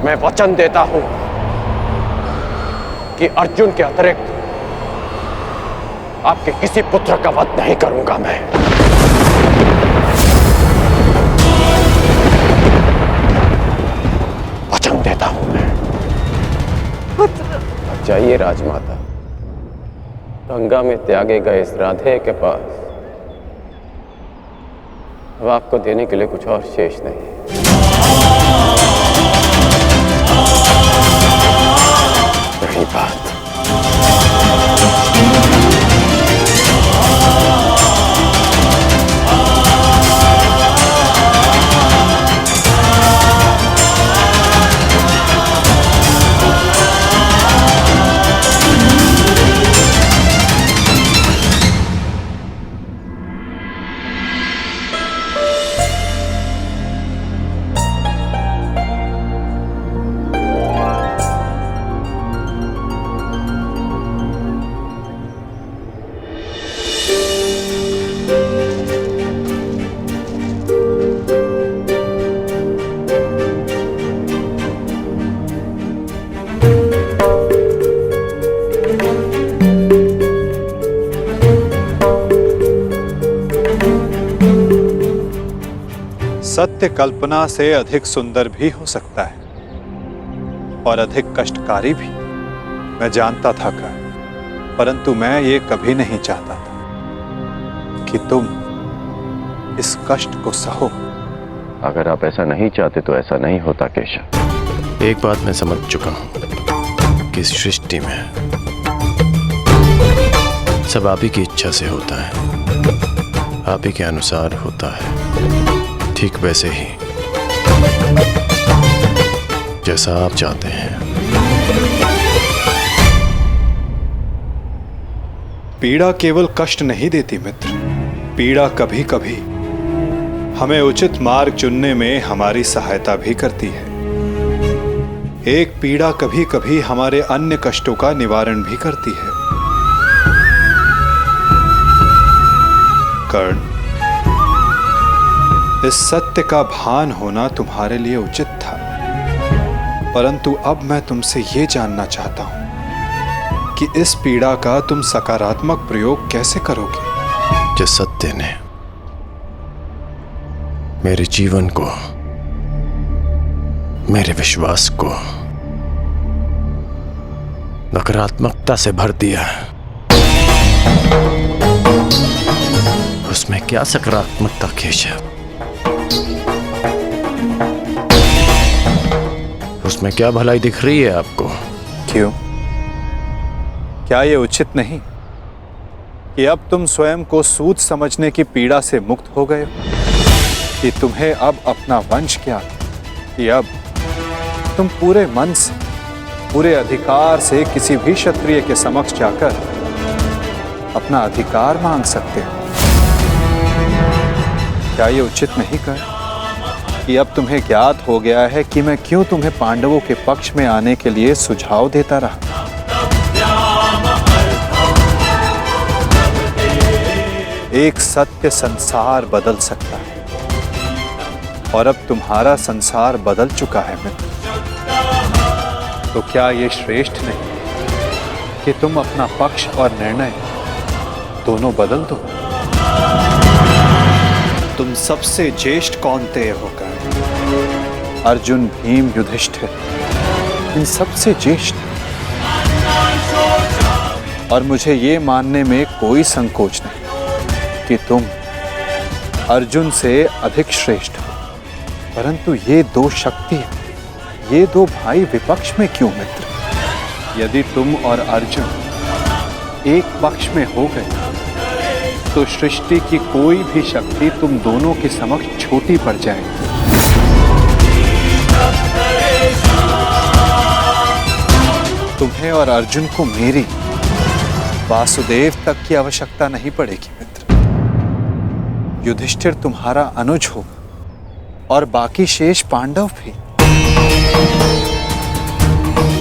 Speaker 6: मैं वचन देता हूं कि अर्जुन के अतिरिक्त आपके किसी पुत्र का वध नहीं करूंगा मैं। वचन देता हूं मैं। अब जाइए राजमाता, गंगा में त्यागे गए इस राधे के पास अब आपको देने के लिए कुछ और शेष नहीं। रही बात
Speaker 4: सत्य कल्पना से अधिक सुंदर भी हो सकता है और अधिक कष्टकारी भी। मैं जानता था कर्ण, परंतु मैं ये कभी नहीं चाहता था कि तुम इस कष्ट को सहो।
Speaker 6: अगर आप ऐसा नहीं चाहते तो ऐसा नहीं होता केशव।
Speaker 10: एक बात मैं समझ चुका हूं कि इस सृष्टि में
Speaker 6: सब आप ही की इच्छा से होता है, आप ही के अनुसार होता है, ठीक वैसे ही जैसा आप चाहते हैं।
Speaker 4: पीड़ा केवल कष्ट नहीं देती मित्र, पीड़ा कभी कभी हमें उचित मार्ग चुनने में हमारी सहायता भी करती है। एक पीड़ा कभी कभी हमारे अन्य कष्टों का निवारण भी करती है। कर्ण, इस सत्य का भान होना तुम्हारे लिए उचित था, परंतु अब मैं तुमसे यह जानना चाहता हूं कि इस पीड़ा का तुम सकारात्मक प्रयोग कैसे करोगे?
Speaker 6: जिस सत्य ने मेरे जीवन को, मेरे विश्वास को नकारात्मकता से भर दिया, उसमें क्या सकारात्मकता केशव? उसमें क्या भलाई दिख रही है आपको?
Speaker 4: क्यों? क्या यह उचित नहीं कि अब तुम स्वयं को सूझ समझने की पीड़ा से मुक्त हो गए हो? कि तुम्हें अब अपना वंश क्या, कि अब तुम पूरे मन से, पूरे अधिकार से किसी भी क्षत्रिय के समक्ष जाकर अपना अधिकार मांग सकते हो? क्या ये उचित नहीं कर कि अब तुम्हें ज्ञात हो गया है कि मैं क्यों तुम्हें पांडवों के पक्ष में आने के लिए सुझाव देता रहा? एक सत्य संसार बदल सकता है, और अब तुम्हारा संसार बदल चुका है मित्र। तो क्या ये श्रेष्ठ नहीं कि तुम अपना पक्ष और निर्णय दोनों बदल दो? तुम सबसे ज्येष्ठ कौन्तेय होकर अर्जुन, भीम, युधिष्ठिर, इन सबसे ज्येष्ठ, और मुझे ये मानने में कोई संकोच नहीं कि तुम अर्जुन से अधिक श्रेष्ठ हो, परंतु ये दो शक्तियां, ये दो भाई विपक्ष में क्यों मित्र? यदि तुम और अर्जुन एक पक्ष में हो गए तो सृष्टि की कोई भी शक्ति तुम दोनों के समक्ष छोटी पड़ जाएगी। तुम्हें और अर्जुन को मेरी, वासुदेव तक की आवश्यकता नहीं पड़ेगी मित्र। युधिष्ठिर तुम्हारा अनुज होगा और बाकी शेष पांडव भी।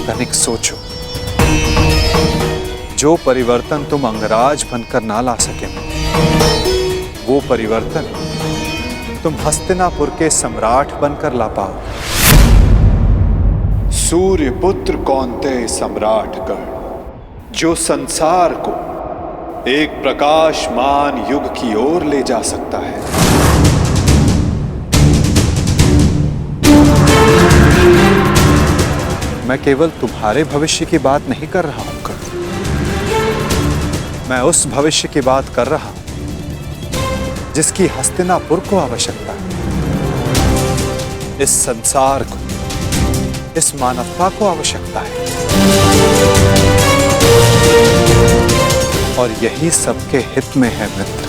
Speaker 4: तनिक सोचो, जो परिवर्तन तुम अंगराज बनकर ना ला सके, वो परिवर्तन तुम हस्तिनापुर के सम्राट बनकर ला पाओ। सूर्य पुत्र कौन्तेय सम्राट कर्ण, जो संसार को एक प्रकाशमान युग की ओर ले जा सकता है। मैं केवल तुम्हारे भविष्य की बात नहीं कर रहा हूं कर्ण, मैं उस भविष्य की बात कर रहा हूं जिसकी हस्तिनापुर को आवश्यकता है। इस संसार को, इस मानवता को आवश्यकता है, और यही सबके हित में है मित्र।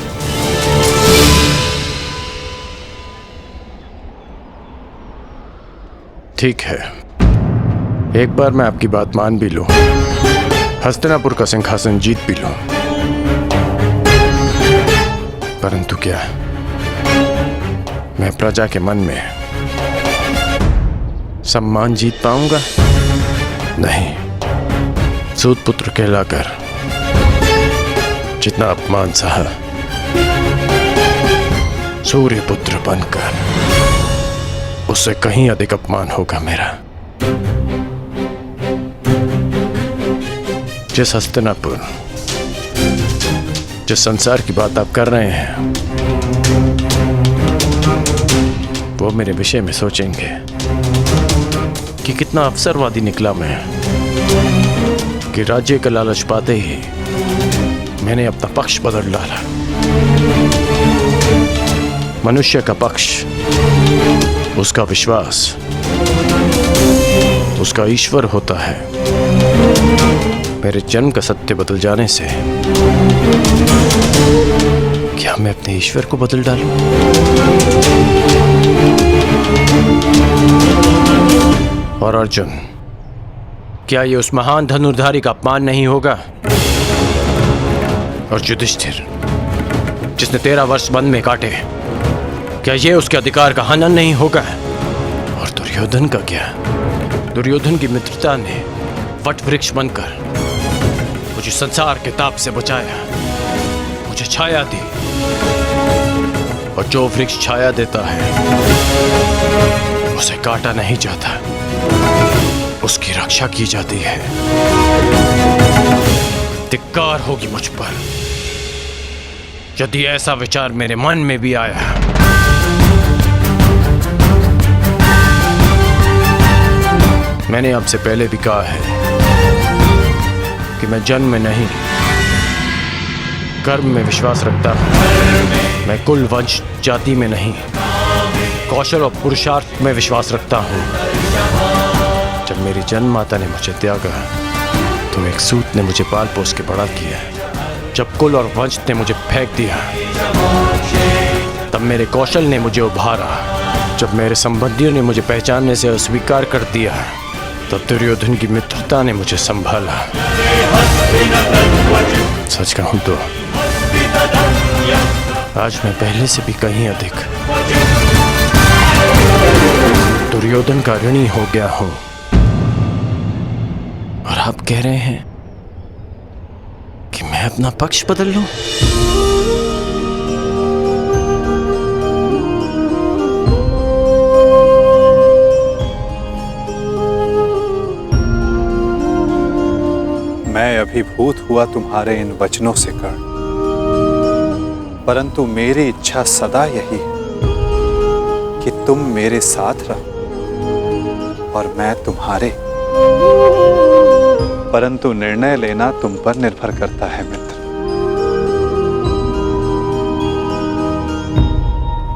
Speaker 6: ठीक है, एक बार मैं आपकी बात मान भी लूं, हस्तिनापुर का सिंहासन जीत भी लूं, परंतु क्या मैं प्रजा के मन में सम्मान जीत पाऊंगा? नहीं। सूत पुत्र कहलाकर जितना अपमान सहा, सूर्य पुत्र बनकर उससे कहीं अधिक अपमान होगा मेरा। जिस हस्तिनापुर, जिस संसार की बात आप कर रहे हैं, वो मेरे विषय में सोचेंगे कि कितना अवसरवादी निकला मैं, कि राज्य का लालच पाते ही मैंने अपना पक्ष बदल डाला। मनुष्य का पक्ष, उसका विश्वास, उसका ईश्वर होता है। मेरे जन्म का सत्य बदल जाने से क्या मैं अपने ईश्वर को बदल डालूं? और अर्जुन, क्या ये उस महान धनुर्धारी का अपमान नहीं होगा? और युधिष्ठिर, जिसने 13 वर्ष वन में काटे, क्या ये उसके अधिकार का हनन नहीं होगा? और दुर्योधन का क्या? दुर्योधन की मित्रता ने वट वृक्ष बनकर मुझे संसार के ताप से बचाया, मुझे छाया दी। और जो वृक्ष छाया देता है उसे काटा नहीं जाता, उसकी रक्षा की जाती है। धिक्कार होगी मुझ पर यदि ऐसा विचार मेरे मन में भी आया। मैंने आपसे पहले भी कहा है कि मैं जन्म में नहीं, कर्म में विश्वास रखता हूं। मैं कुल, वंश, जाति में नहीं, कौशल और पुरुषार्थ में विश्वास रखता हूं। जब मेरी जन्म माता ने मुझे त्यागा तो एक सूत ने मुझे पाल पोस के बड़ा किया। जब कुल और वंश ने मुझे फेंक दिया तब मेरे कौशल ने मुझे उभारा। जब मेरे संबंधियों ने मुझे पहचानने से अस्वीकार कर दिया तब दुर्योधन की मित्रता ने मुझे संभाला। सच कहूं तो आज मैं पहले से भी कहीं अधिक दुर्योधन का ऋणी हो गया हूं। और आप कह रहे हैं कि मैं अपना पक्ष बदल लूं?
Speaker 4: मैं अभिभूत हुआ तुम्हारे इन वचनों से कर्ण, परंतु मेरी इच्छा सदा यही है कि तुम मेरे साथ रहो और मैं तुम्हारे। परंतु निर्णय लेना तुम पर निर्भर करता है मित्र।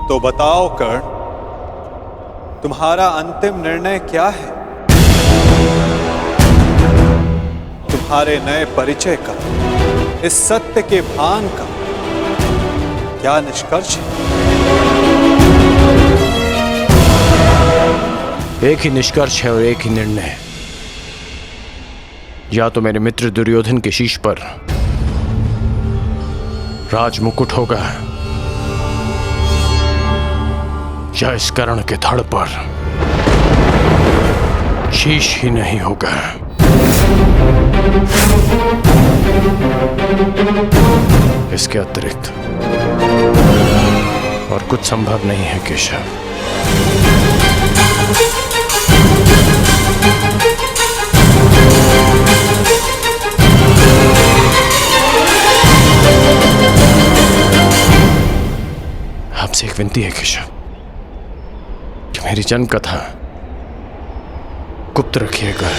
Speaker 4: तो बताओ कर्ण, तुम्हारा अंतिम निर्णय क्या है? तुम्हारे नए परिचय का, इस सत्य के भान का क्या निष्कर्ष है?
Speaker 6: एक ही निष्कर्ष है और एक ही निर्णय। या तो मेरे मित्र दुर्योधन के शीश पर राज मुकुट होगा या इस कर्ण के धड़ पर शीश ही नहीं होगा। इसके अतिरिक्त और कुछ संभव नहीं है केशव। आपसे एक विनती है केशव कि मेरी जन्म कथा गुप्त रखिएगा।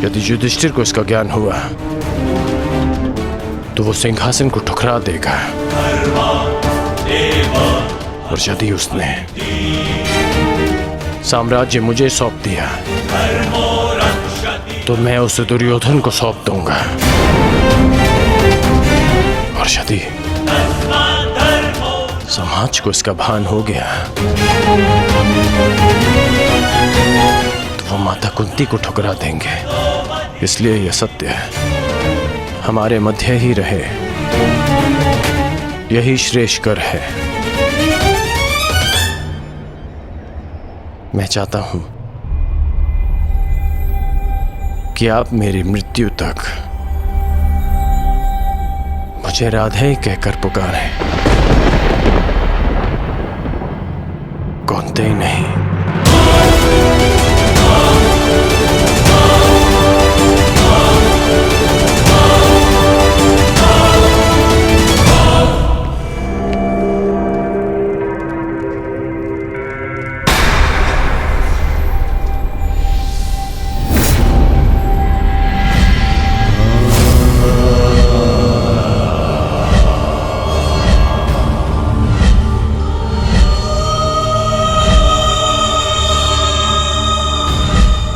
Speaker 6: यदि युधिष्ठिर को इसका ज्ञान हुआ तो वो सिंहासन को ठुकरा देगा, और यदि उसने साम्राज्य मुझे सौंप दिया तो मैं उसे दुर्योधन को सौंप दूंगा। और यदि समाज को इसका भान हो गया तो वो माता कुंती को ठुकरा देंगे। इसलिए यह सत्य हमारे मध्य ही रहे, यही श्रेष्ठकर है। मैं चाहता हूं कि आप मेरी मृत्यु तक मुझे राधे कहकर पुकारें, कौनते ही नहीं।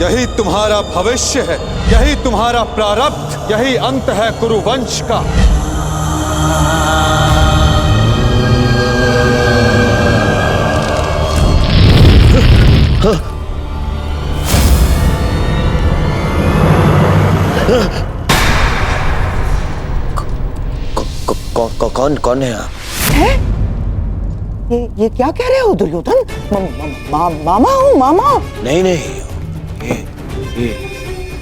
Speaker 4: यही तुम्हारा भविष्य है, यही तुम्हारा प्रारब्ध, यही अंत है कुरुवंश का।
Speaker 2: कौन है आप? है? ये क्या कह रहे हो दुर्योधन? मामा हूँ, मामा। नहीं नहीं, ये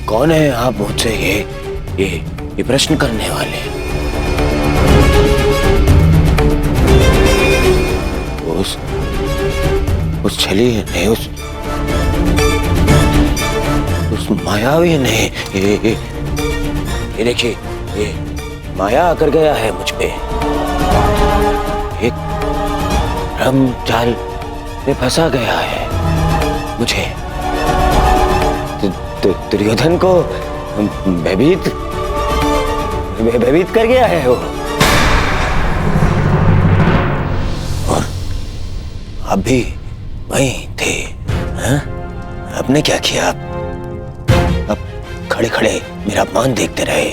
Speaker 2: कौन है आप मुझसे ये प्रश्न करने वाले? उस छली ने, उस मायावी ने, ये देखिए, ये माया कर गया है मुझ पे। एक भ्रम जाल में फंसा गया है मुझे। दुर्योधन को भयभीत कर गया है वो। और आप भी वहीं थे, हाँ? आपने क्या किया? अब खड़े खड़े मेरा अपमान देखते रहे।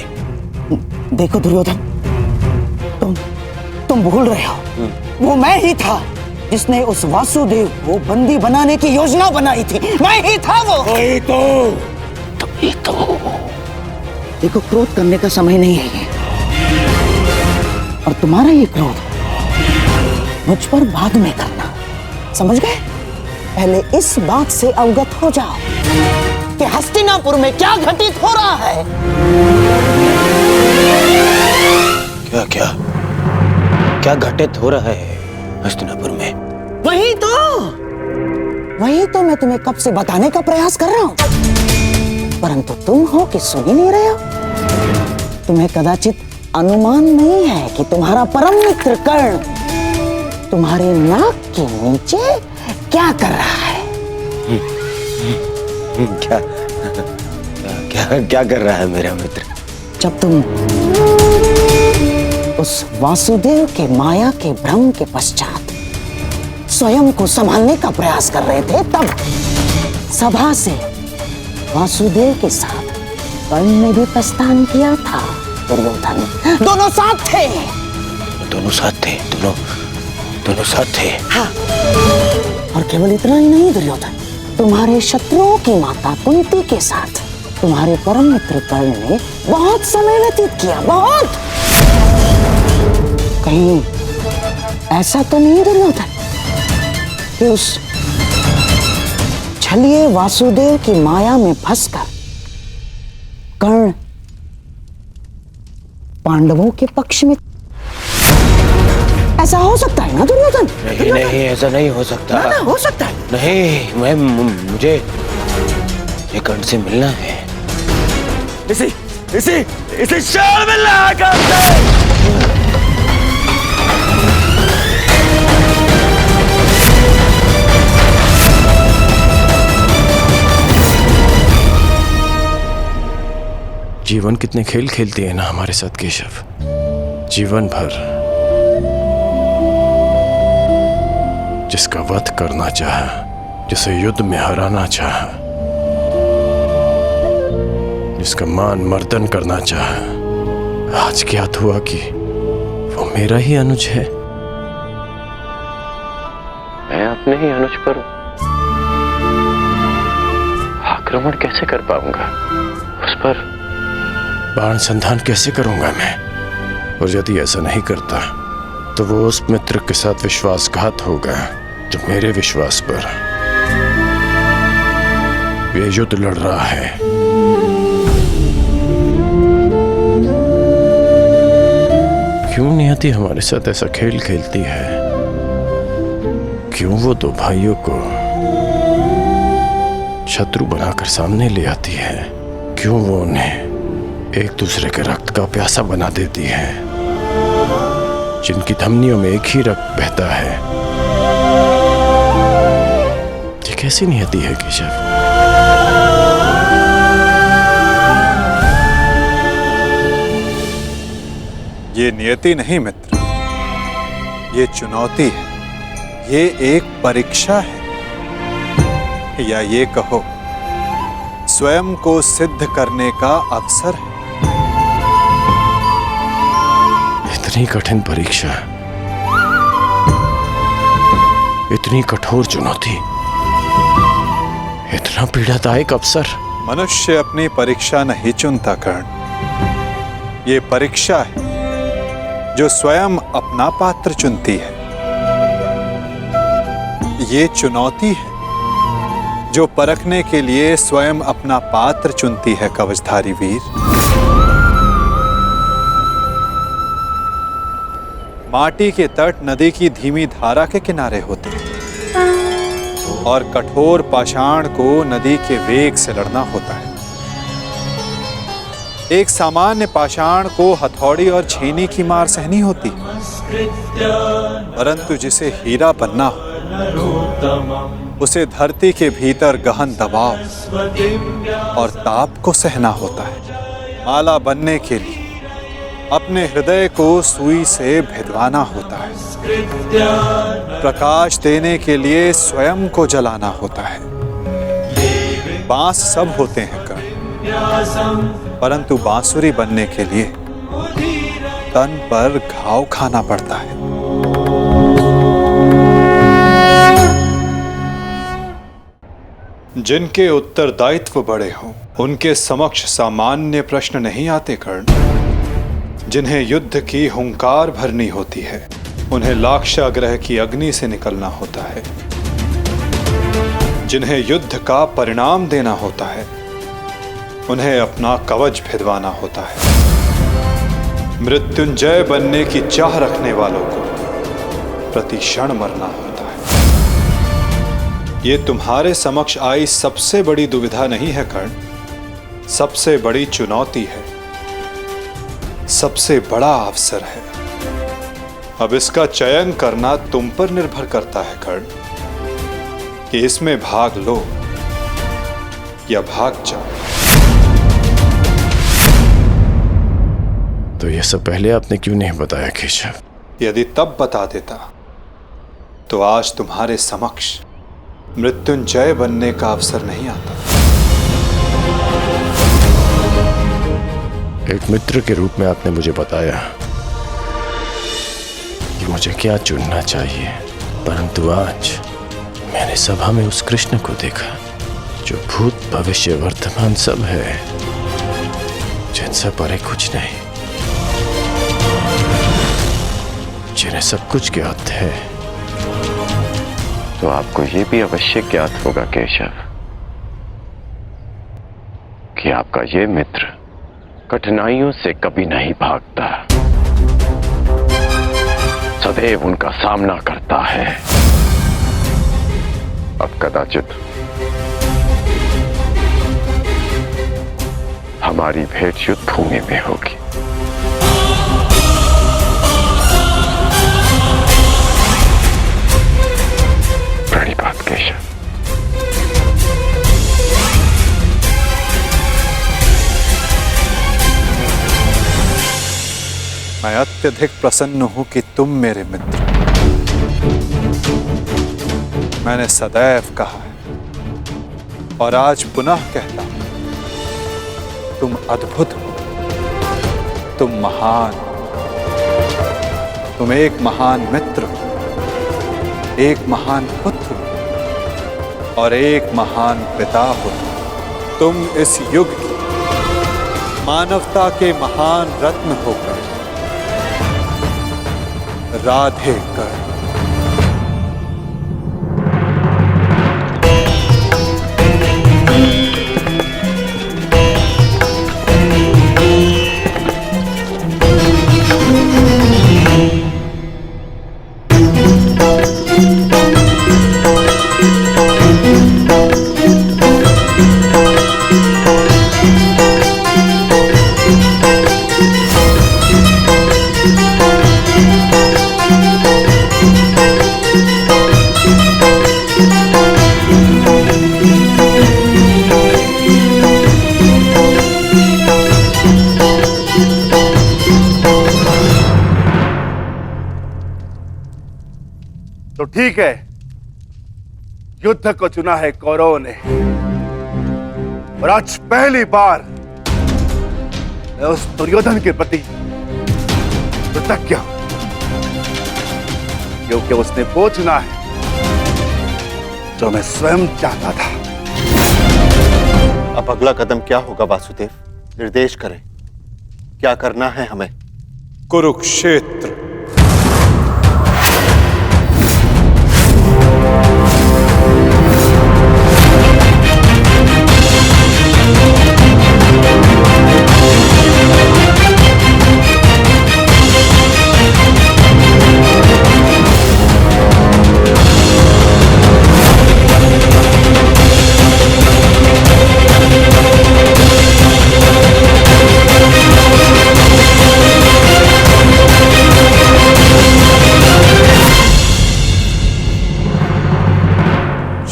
Speaker 2: देखो दुर्योधन, तुम भूल रहे हो, वो मैं ही था जिसने उस वासुदेव को बंदी बनाने की योजना बनाई थी। मैं ही था वो। वही तो। देखो, क्रोध करने का समय नहीं है ये। और तुम्हारा ये क्रोध मुझ पर बाद में करना, समझ गए? पहले इस बात से अवगत हो जाओ कि हस्तिनापुर में क्या घटित हो रहा है। क्या घटित हो रहा है हस्तिनापुर में? वही तो मैं तुम्हें कब से बताने का प्रयास कर रहा हूं, परंतु तुम हो कि सुन ही नहीं रहे हो। तुम्हें कदाचित अनुमान नहीं है कि तुम्हारा परम मित्र कर्ण तुम्हारे नाक के नीचे क्या कर रहा है। क्या कर रहा है मेरा मित्र? जब तुम उस वासुदेव के माया के भ्रम के पश्चात स्वयं को संभालने का प्रयास कर रहे थे, तब सभा से वासुदेव के साथ कर्ण ने भी प्रस्थान किया था। दुर्योधन, दोनों साथ थे। दोनों साथ थे। हाँ। और केवल इतना ही नहीं दुर्योधन, तुम्हारे शत्रुओं की माता कुंती के साथ तुम्हारे परम मित्र कर्ण ने बहुत समय व्यतीत किया, बहुत। कहीं ऐसा तो नहीं दुर्योधन कि उस छलिए वासुदेव की माया में फंसकर कर्ण पांडवों के पक्ष में? ऐसा हो सकता है ना दुर्योधन? नहीं, ऐसा नहीं हो सकता। ना, हो सकता है। नहीं, मुझे ये कर्ण से मिलना है। इसी शाल मिलना है कर्ण से।
Speaker 10: जीवन कितने खेल खेलती है ना हमारे साथ केशव। जीवन भर जिसका वध करना चाहा, जिसे युद्ध में हराना चाहा, जिसका मान मर्दन करना चाहा, आज ज्ञात हुआ कि वो मेरा ही अनुज है।
Speaker 6: मैं अपने ही अनुज पर आक्रमण कैसे कर पाऊंगा? उस पर
Speaker 10: बाण संधान कैसे करूंगा मैं? और यदि ऐसा नहीं करता तो वो उस मित्र के साथ विश्वासघात होगा जो मेरे विश्वास पर ये युद्ध लड़ रहा है। क्यों नियति हमारे साथ ऐसा खेल खेलती है? क्यों वो दो भाइयों को शत्रु बनाकर सामने ले आती है? क्यों वो उन्हें एक दूसरे के रक्त का प्यासा बना देती है, जिनकी धमनियों में एक ही रक्त बहता है? ये कैसी नियति है केशव?
Speaker 4: ये नियति नहीं मित्र, ये चुनौती है, ये एक परीक्षा है, या ये कहो स्वयं को सिद्ध करने का अवसर है।
Speaker 10: इतनी कठिन परीक्षा, इतनी कठोर चुनौती, इतना पीड़ादायक अवसर।
Speaker 4: मनुष्य अपनी परीक्षा नहीं चुनता कर्ण, ये परीक्षा है जो स्वयं अपना पात्र चुनती है। ये चुनौती है जो परखने के लिए स्वयं अपना पात्र चुनती है कवचधारी वीर। माटी के तट नदी की धीमी धारा के किनारे होते हैं और कठोर पाषाण को नदी के वेग से लड़ना होता है। एक सामान्य पाषाण को हथौड़ी और छेनी की मार सहनी होती है, परंतु जिसे हीरा बनना हो उसे धरती के भीतर गहन दबाव और ताप को सहना होता है। माला बनने के लिए अपने हृदय को सुई से भिदवाना होता है। प्रकाश देने के लिए स्वयं को जलाना होता है। बांस सब होते हैं कर्ण, परंतु बांसुरी बनने के लिए तन पर घाव खाना पड़ता है। जिनके उत्तरदायित्व बड़े हों उनके समक्ष सामान्य प्रश्न नहीं आते कर्ण। जिन्हें युद्ध की हुंकार भरनी होती है उन्हें लाक्षागृह की अग्नि से निकलना होता है। जिन्हें युद्ध का परिणाम देना होता है उन्हें अपना कवच भिदवाना होता है। मृत्युंजय बनने की चाह रखने वालों को प्रति क्षण मरना होता है। ये तुम्हारे समक्ष आई सबसे बड़ी दुविधा नहीं है कर्ण, सबसे बड़ी चुनौती है, सबसे बड़ा अवसर है। अब इसका चयन करना तुम पर निर्भर करता है कर्ण कि इसमें भाग लो या भाग जाओ।
Speaker 10: तो ये सब पहले आपने क्यों नहीं बताया केशव?
Speaker 4: यदि तब बता देता तो आज तुम्हारे समक्ष मृत्युंजय बनने का अवसर नहीं आता।
Speaker 10: एक मित्र के रूप में आपने मुझे बताया कि मुझे क्या चुनना चाहिए, परंतु आज मैंने सभा में उस कृष्ण को देखा जो भूत भविष्य वर्तमान सब है, जिनसे परे कुछ नहीं, जिन्हें सब कुछ ज्ञात है।
Speaker 6: तो आपको ये भी अवश्य ज्ञात होगा केशव कि आपका ये मित्र कठिनाइयों से कभी नहीं भागता, सदैव उनका सामना करता है। अब कदाचित हमारी भेंट युद्ध भूमि में होगी। प्रणिपात केशव।
Speaker 4: मैं अत्यधिक प्रसन्न हूं कि तुम मेरे मित्र। मैंने सदैव कहा है और आज पुनः कहता हूं, तुम अद्भुत हो, तुम महान, तुम एक महान मित्र हो, एक महान पुत्र और एक महान पिता हो। तुम इस युग की मानवता के महान रत्न होकर राधे कर।
Speaker 5: तो ठीक है, युद्ध को चुना है कौरवों ने
Speaker 11: और आज पहली बार मैं उस दुर्योधन के प्रति कृतज्ञ हूं, क्योंकि उसने वो चुना है जो मैं स्वयं चाहता था।
Speaker 12: अब अगला कदम क्या होगा वासुदेव? निर्देश करें, क्या करना है हमें?
Speaker 4: कुरुक्षेत्र।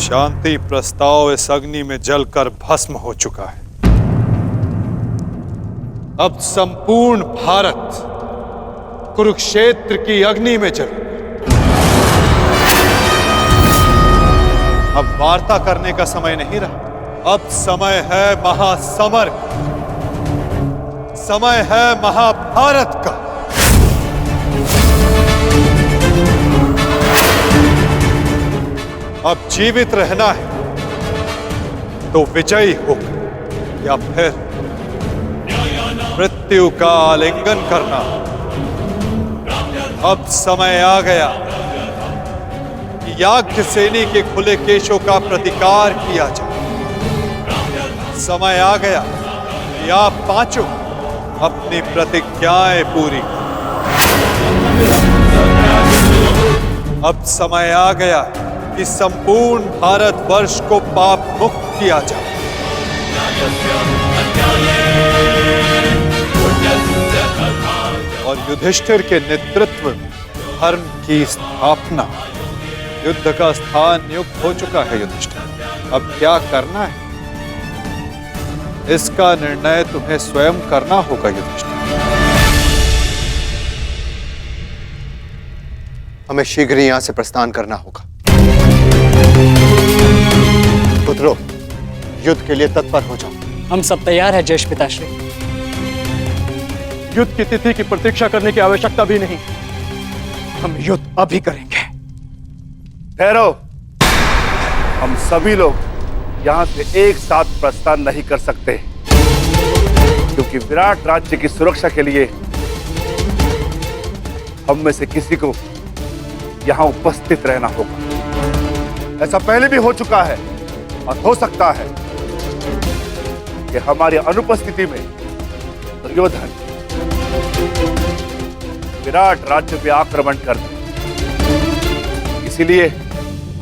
Speaker 4: शांति प्रस्ताव इस अग्नि में जलकर भस्म हो चुका है। अब संपूर्ण भारत कुरुक्षेत्र की अग्नि में जल। अब वार्ता करने का समय नहीं रहा, अब समय है महासमर, समय है महाभारत का। अब जीवित रहना है तो विजयी होकर या फिर मृत्यु का आलिंगन करना। अब समय आ गया कि याज्ञसेनी के खुले केशों का प्रतिकार किया जाए। समय आ गया कि आप पांचों अपनी प्रतिज्ञाएं पूरी करें। अब समय आ गया कि संपूर्ण भारतवर्ष को पाप मुक्त किया जाए। और युधिष्ठिर के नेतृत्व में धर्म की स्थापना। युद्ध का स्थान नियुक्त हो चुका है युधिष्ठिर, अब क्या करना है इसका निर्णय तुम्हें स्वयं करना होगा युधिष्ठिर।
Speaker 12: हमें शीघ्र ही यहां से प्रस्थान करना होगा। पुत्रों, युद्ध के लिए तत्पर हो जाओ।
Speaker 13: हम सब तैयार हैं ज्येष्ठ पिताश्री।
Speaker 6: युद्ध की तिथि की प्रतीक्षा करने की आवश्यकता भी नहीं, हम युद्ध अभी करेंगे।
Speaker 11: ठहरो, हम सभी लोग यहां से एक साथ प्रस्थान नहीं कर सकते, क्योंकि विराट राज्य की सुरक्षा के लिए हम में से किसी को यहां उपस्थित रहना होगा। ऐसा पहले भी हो चुका है और हो सकता है कि हमारी अनुपस्थिति में दुर्योधन विराट राज्य पे आक्रमण कर दे। इसीलिए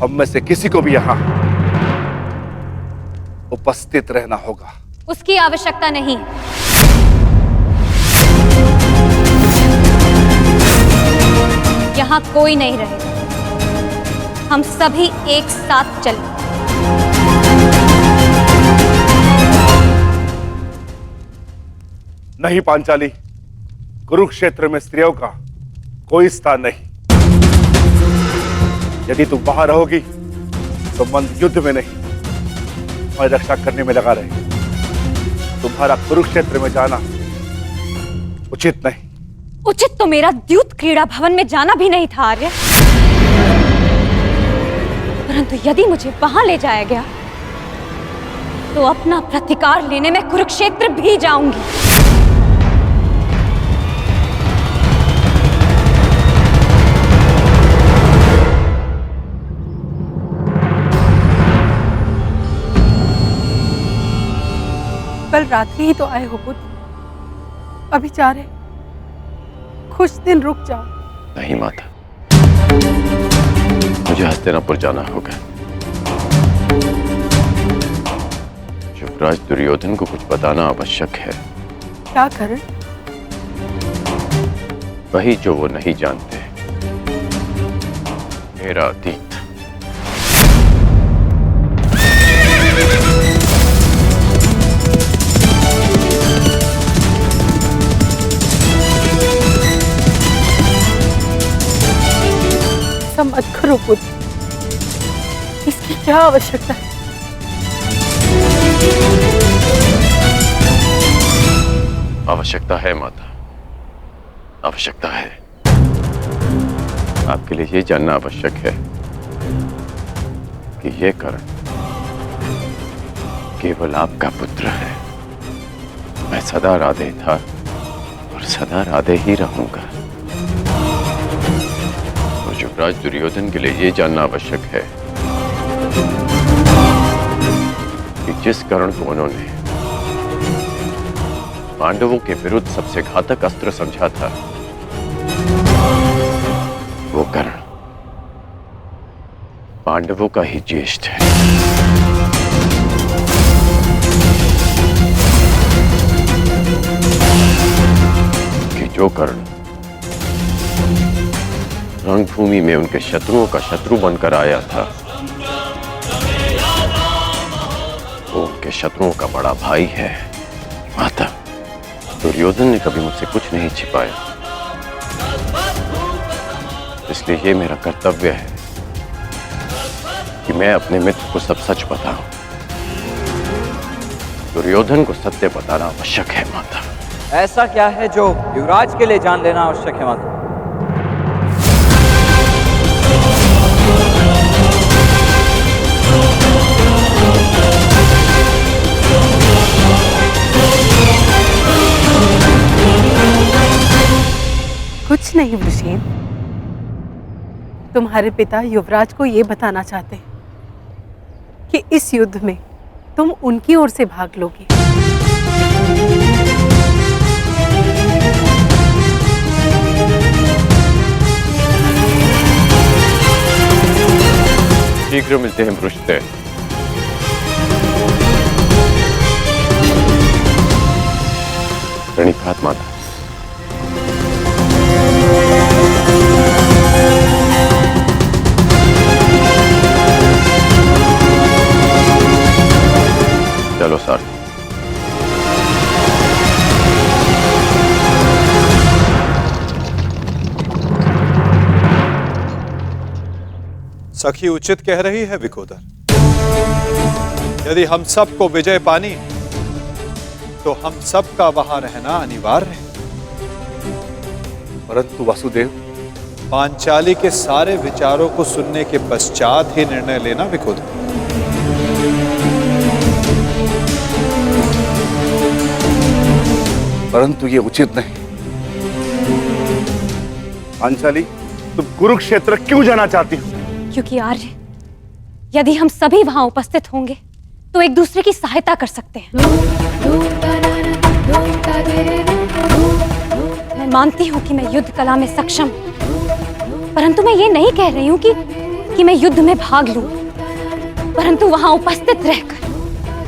Speaker 11: हम में से किसी को भी यहां उपस्थित रहना होगा।
Speaker 14: उसकी आवश्यकता नहीं। यहां कोई नहीं रहेगा, हम सभी एक साथ चलें।
Speaker 11: नहीं पांचाली, कुरुक्षेत्र में स्त्रियों का कोई स्थान नहीं। यदि तुम बाहर रहोगी तो मन युद्ध में नहीं, हमारी रक्षा करने में लगा रहेगा। तुम्हारा कुरुक्षेत्र में जाना उचित नहीं।
Speaker 14: उचित तो मेरा द्यूत क्रीड़ा भवन में जाना भी नहीं था आर्य, परंतु यदि मुझे वहां ले जाया गया तो अपना प्रतिकार लेने में कुरुक्षेत्र भी जाऊंगी।
Speaker 8: कल रात्रि ही तो आए हो पुत्र, अभी जा रहे? कुछ दिन रुक जाओ।
Speaker 10: नहीं माता, मुझे हस्तिनापुर जाना होगा। युवराज दुर्योधन को कुछ बताना आवश्यक है।
Speaker 8: क्या कारण?
Speaker 10: वही जो वो नहीं जानते, मेरा अतीत।
Speaker 8: मत करो पुत्र, इसकी क्या आवश्यकता है?
Speaker 10: आवश्यकता है माता, आवश्यकता है। आपके लिए ये जानना आवश्यक है कि ये कर्ण केवल आपका पुत्र है। मैं सदा राधे था और सदा राधे ही रहूंगा। और युवराज दुर्योधन के लिए ये जानना आवश्यक है कि जिस कर्ण को उन्होंने पांडवों के विरुद्ध सबसे घातक अस्त्र समझा था, वो कर्ण पांडवों का ही ज्येष्ठ है। कि जो कर्ण रणभूमि में उनके शत्रुओं का शत्रु बनकर आया था, वो उनके शत्रुओं का बड़ा भाई है। माता, दुर्योधन ने कभी मुझसे कुछ नहीं छिपाया, इसलिए ये मेरा कर्तव्य है कि मैं अपने मित्र को सब सच बताऊं। दुर्योधन को सत्य बताना आवश्यक है माता।
Speaker 13: ऐसा क्या है जो युवराज के लिए जान लेना आवश्यक है माता?
Speaker 8: कुछ नहीं वृषेण, तुम्हारे पिता युवराज को ये बताना चाहते हैं कि इस युद्ध में तुम उनकी ओर से भाग लोगे।
Speaker 10: शीघ्र मिलते हैं पृष्ठे। प्रणिपात माता। चलो सर।
Speaker 4: सखी उचित कह रही है विकोदर। यदि हम सबको विजय पानी तो हम सबका वहां रहना अनिवार्य है।
Speaker 11: परंतु वासुदेव,
Speaker 4: पांचाली के सारे विचारों को सुनने के पश्चात ही निर्णय लेना विकोदर।
Speaker 11: परंतु ये उचित नहीं। पांचाली, तुम कुरुक्षेत्र क्यों जाना चाहती हो?
Speaker 14: क्योंकि आर्य, यदि हम सभी वहां उपस्थित होंगे तो एक दूसरे की सहायता कर सकते हैं। मैं मानती हूं कि मैं युद्ध कला में सक्षम हूं, परंतु मैं ये नहीं कह रही हूं कि मैं युद्ध में भाग लूं, परंतु वहां उपस्थित रहकर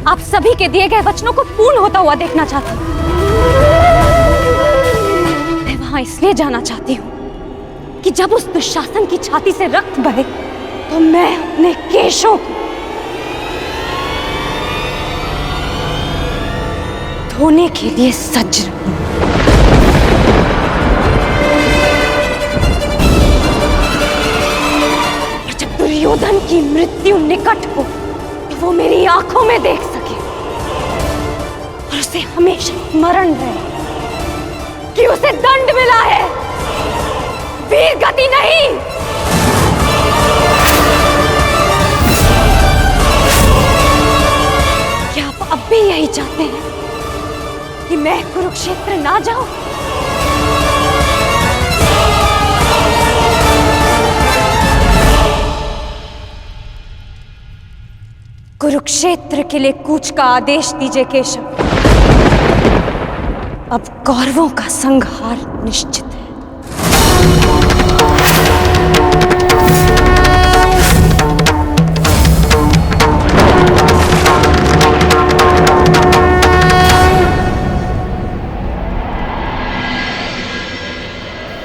Speaker 14: आप सभी के दिए गए वचनों को पूर्ण होता हुआ देखना चाहती हूं। मैं वहां इसलिए जाना चाहती हूं कि जब उस दुशासन की छाती से रक्त बहे तो मैं अपने केशों को धोने के लिए सज्ज रहूं। और जब दुर्योधन की मृत्यु निकट हो तो वो मेरी आंखों में देख सके और उसे हमेशा स्मरण रहे कि उसे दंड मिला है, वीर गति नहीं। क्या आप अब भी यही चाहते हैं कि मैं कुरुक्षेत्र ना जाऊं? कुरुक्षेत्र के लिए कूच का आदेश दीजिए केशव। अब कौरवों का संहार निश्चित है।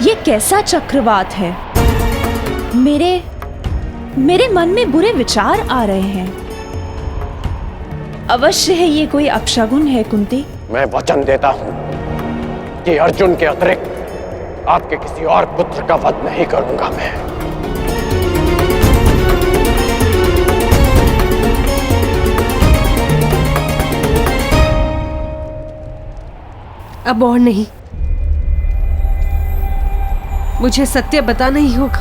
Speaker 15: ये कैसा चक्रवात है? मेरे मन में बुरे विचार आ रहे हैं। अवश्य है ये कोई अपशगुन है कुंती।
Speaker 10: मैं वचन देता हूं कि अर्जुन के अतिरिक्त आपके किसी और पुत्र का वध नहीं करूंगा मैं।
Speaker 3: अब और नहीं, मुझे सत्य बताना ही होगा।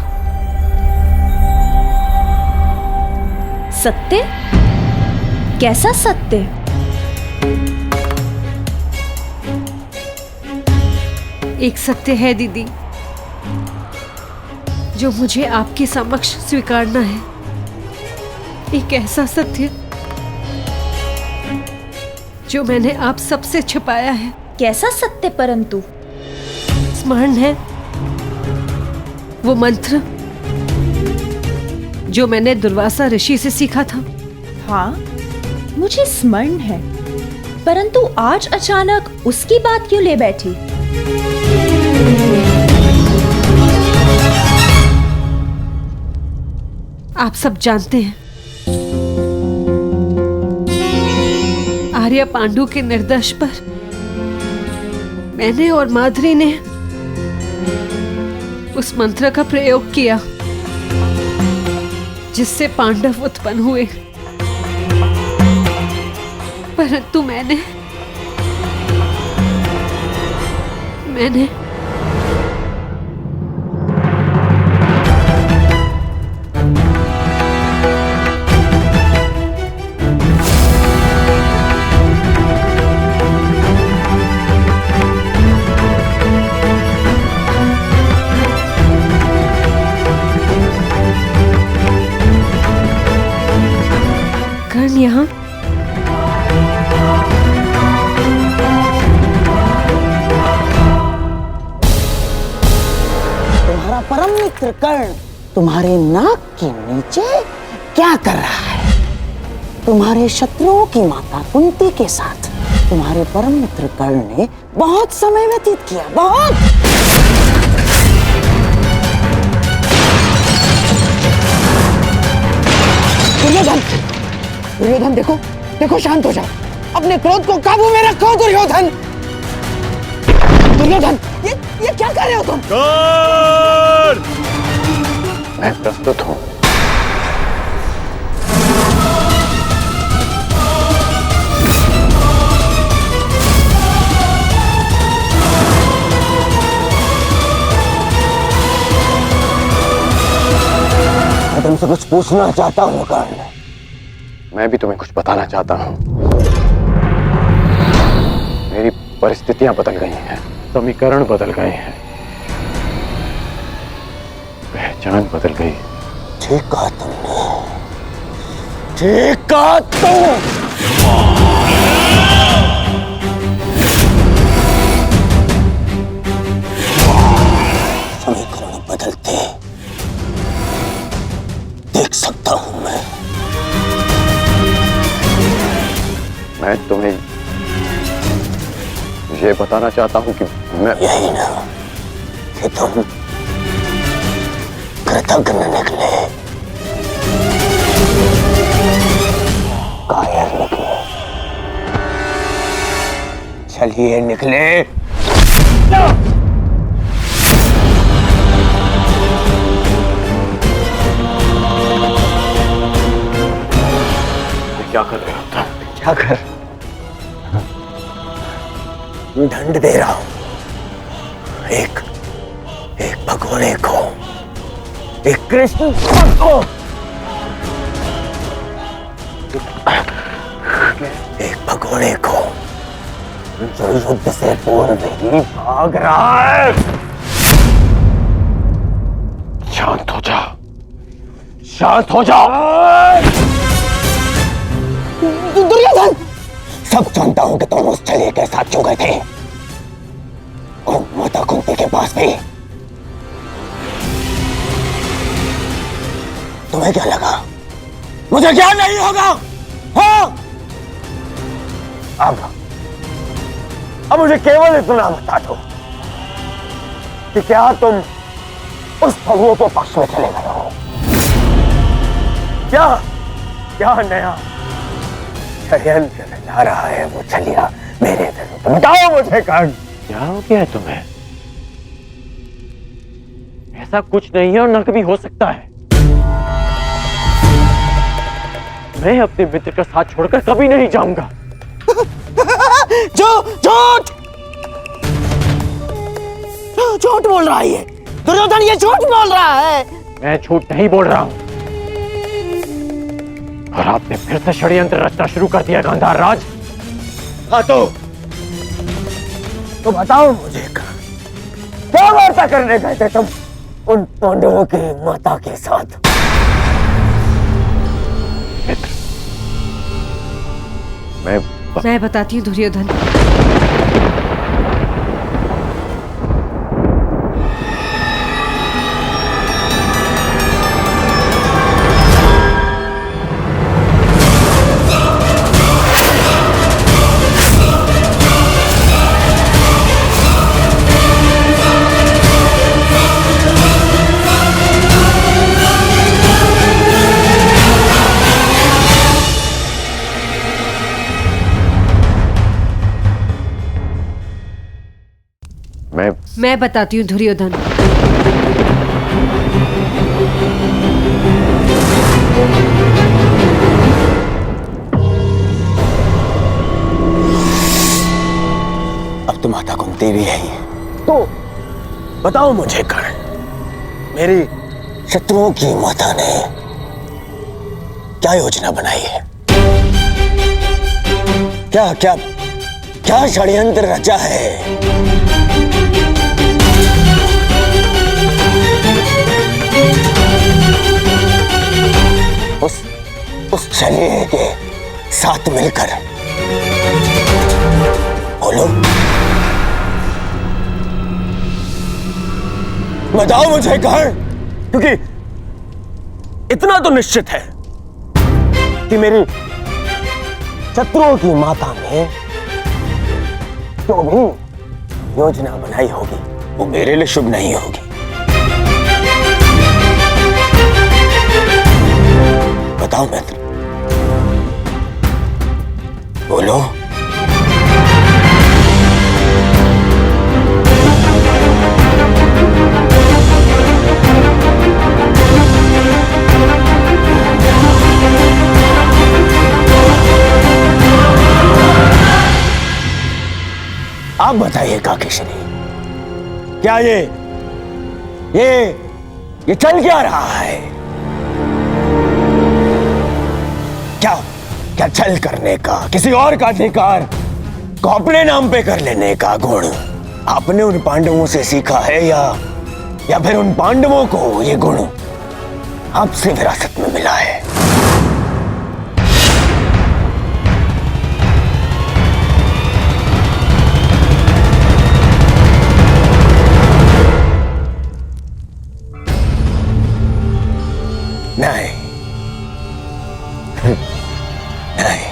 Speaker 15: सत्य? कैसा सत्य?
Speaker 3: एक सत्य है दीदी, जो मुझे आपके समक्ष स्वीकारना है। एक ऐसा सत्य जो मैंने आप सबसे छिपाया है।
Speaker 15: कैसा सत्य? परंतु
Speaker 3: स्मरण है वो मंत्र जो मैंने दुर्वासा ऋषि से सीखा था?
Speaker 15: हाँ, मुझे स्मरण है, परंतु आज अचानक उसकी बात क्यों ले बैठी?
Speaker 3: आप सब जानते हैं, आर्य पांडु के निर्देश पर मैंने और माधुरी ने उस मंत्र का प्रयोग किया जिससे पांडव उत्पन्न हुए, परंतु मैंने कर्ण यहाँ
Speaker 2: तुम्हारा परम मित्र कर्ण तुम्हारे नाक के नीचे क्या कर रहा है? तुम्हारे शत्रुओं की माता कुंती के साथ तुम्हारे परम मित्र कर्ण ने बहुत समय व्यतीत किया, बहुत। दुर्योधन, दुर्योधन देखो, देखो, शांत हो जाओ, अपने क्रोध को काबू में रखो। दुर्योधन, दुर्योधन, ये क्या कर रहे हो तुम?
Speaker 6: मैं प्रस्तुत हूं।
Speaker 2: मैं तुमसे कुछ पूछना चाहता हूँ कर्ण।
Speaker 6: मैं भी तुम्हें कुछ बताना चाहता हूं। मेरी परिस्थितियां बदल गई हैं, समीकरण बदल गए हैं, पहचान बदल गई।
Speaker 2: ठीक कहा तुमने, ठीक कहा तुम। समीकरण बदलते देख सकता हूं
Speaker 6: मैं तुम्हें ये बताना चाहता हूं कि मैं
Speaker 2: यही ना कि तुम कृतज्ञ निकले, कायर निकले। चलिए निकले।
Speaker 6: क्या कर रहे हो?
Speaker 2: क्या कर? दंड दे रहा हूं एक भगोड़े को, एक कृष्ण को, एक भगोड़े को जो युद्ध से पूर्व ही भाग रहा है।
Speaker 6: शांत हो जाओ, शांत हो जाओ।
Speaker 2: दुर्योधन, सब जानता हूं कि तुम उस छलिए के साथ क्यों गए थे, और माता कुंती के पास भी। तुम्हें क्या लगा मुझे क्या नहीं होगा? हाँ? अब मुझे केवल इतना बता दो कि क्या तुम उस छलिए के पक्ष में चले गए हो? क्या नया षड्यंत्र ला रहा है वो छलिया मेरे विरुद्ध? बताओ मुझे कर्ण।
Speaker 6: क्या हो गया है तुम्हें? ऐसा कुछ नहीं है और न कभी हो सकता है। मैं अपने मित्र का साथ छोड़कर कभी नहीं जाऊंगा।
Speaker 2: झूठ! झूठ बोल रहा है ये दुर्योधन, ये झूठ बोल रहा है।
Speaker 6: मैं झूठ नहीं बोल रहा हूं और आपने फिर से षड्यंत्र रचना शुरू कर दिया गांधार राज।
Speaker 2: हाँ तो बताओ मुझे क्या वार्ता करने गए थे तुम उन पांडवों की माता के साथ?
Speaker 3: मैं बताती हूँ दुर्योधन। मैं बताती हूँ दुर्योधन।
Speaker 2: अब तो माता कुंती भी है ही, तो बताओ मुझे कर्ण, मेरी शत्रुओं की माता ने क्या योजना बनाई है? क्या क्या क्या षड्यंत्र रचा है? उस शरीर के साथ मिलकर बोलो, बताओ मुझे कर्ण, क्योंकि इतना तो निश्चित है कि मेरी शत्रुओं की माता ने जो भी योजना बनाई होगी वो मेरे लिए शुभ नहीं होगी। बताओ मित्र, बोलो। आप बताइए काकेश्वरी, क्या ये चल क्या रहा है? क्या छल करने का, किसी और का अधिकार को अपने नाम पे कर लेने का गुण आपने उन पांडवों से सीखा है या फिर उन पांडवों को ये गुण आपसे विरासत में मिला है? नहीं नहीं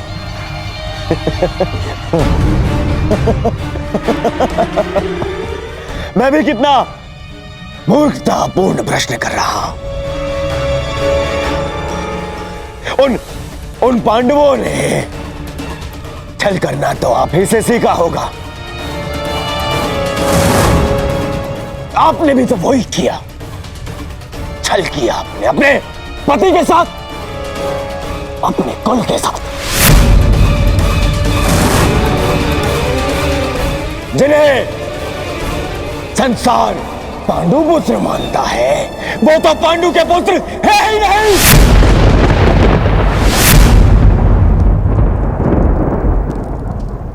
Speaker 2: मैं भी कितना मूर्खतापूर्ण प्रश्न कर रहा हूं। उन पांडवों ने छल करना तो आप ही से सीखा होगा। आपने भी तो वही किया, छल किया आपने अपने पति के साथ, अपने कुल के साथ। जिन्हें संसार पांडु पुत्र मानता है वो तो पांडु के पुत्र है ही नहीं।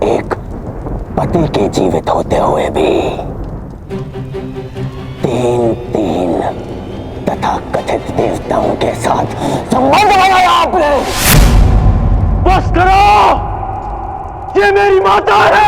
Speaker 2: एक पति के जीवित होते हुए भी तीन तथा कथित देवताओं के साथ संबंध बनाया आपने। बस करो, ये मेरी माता है।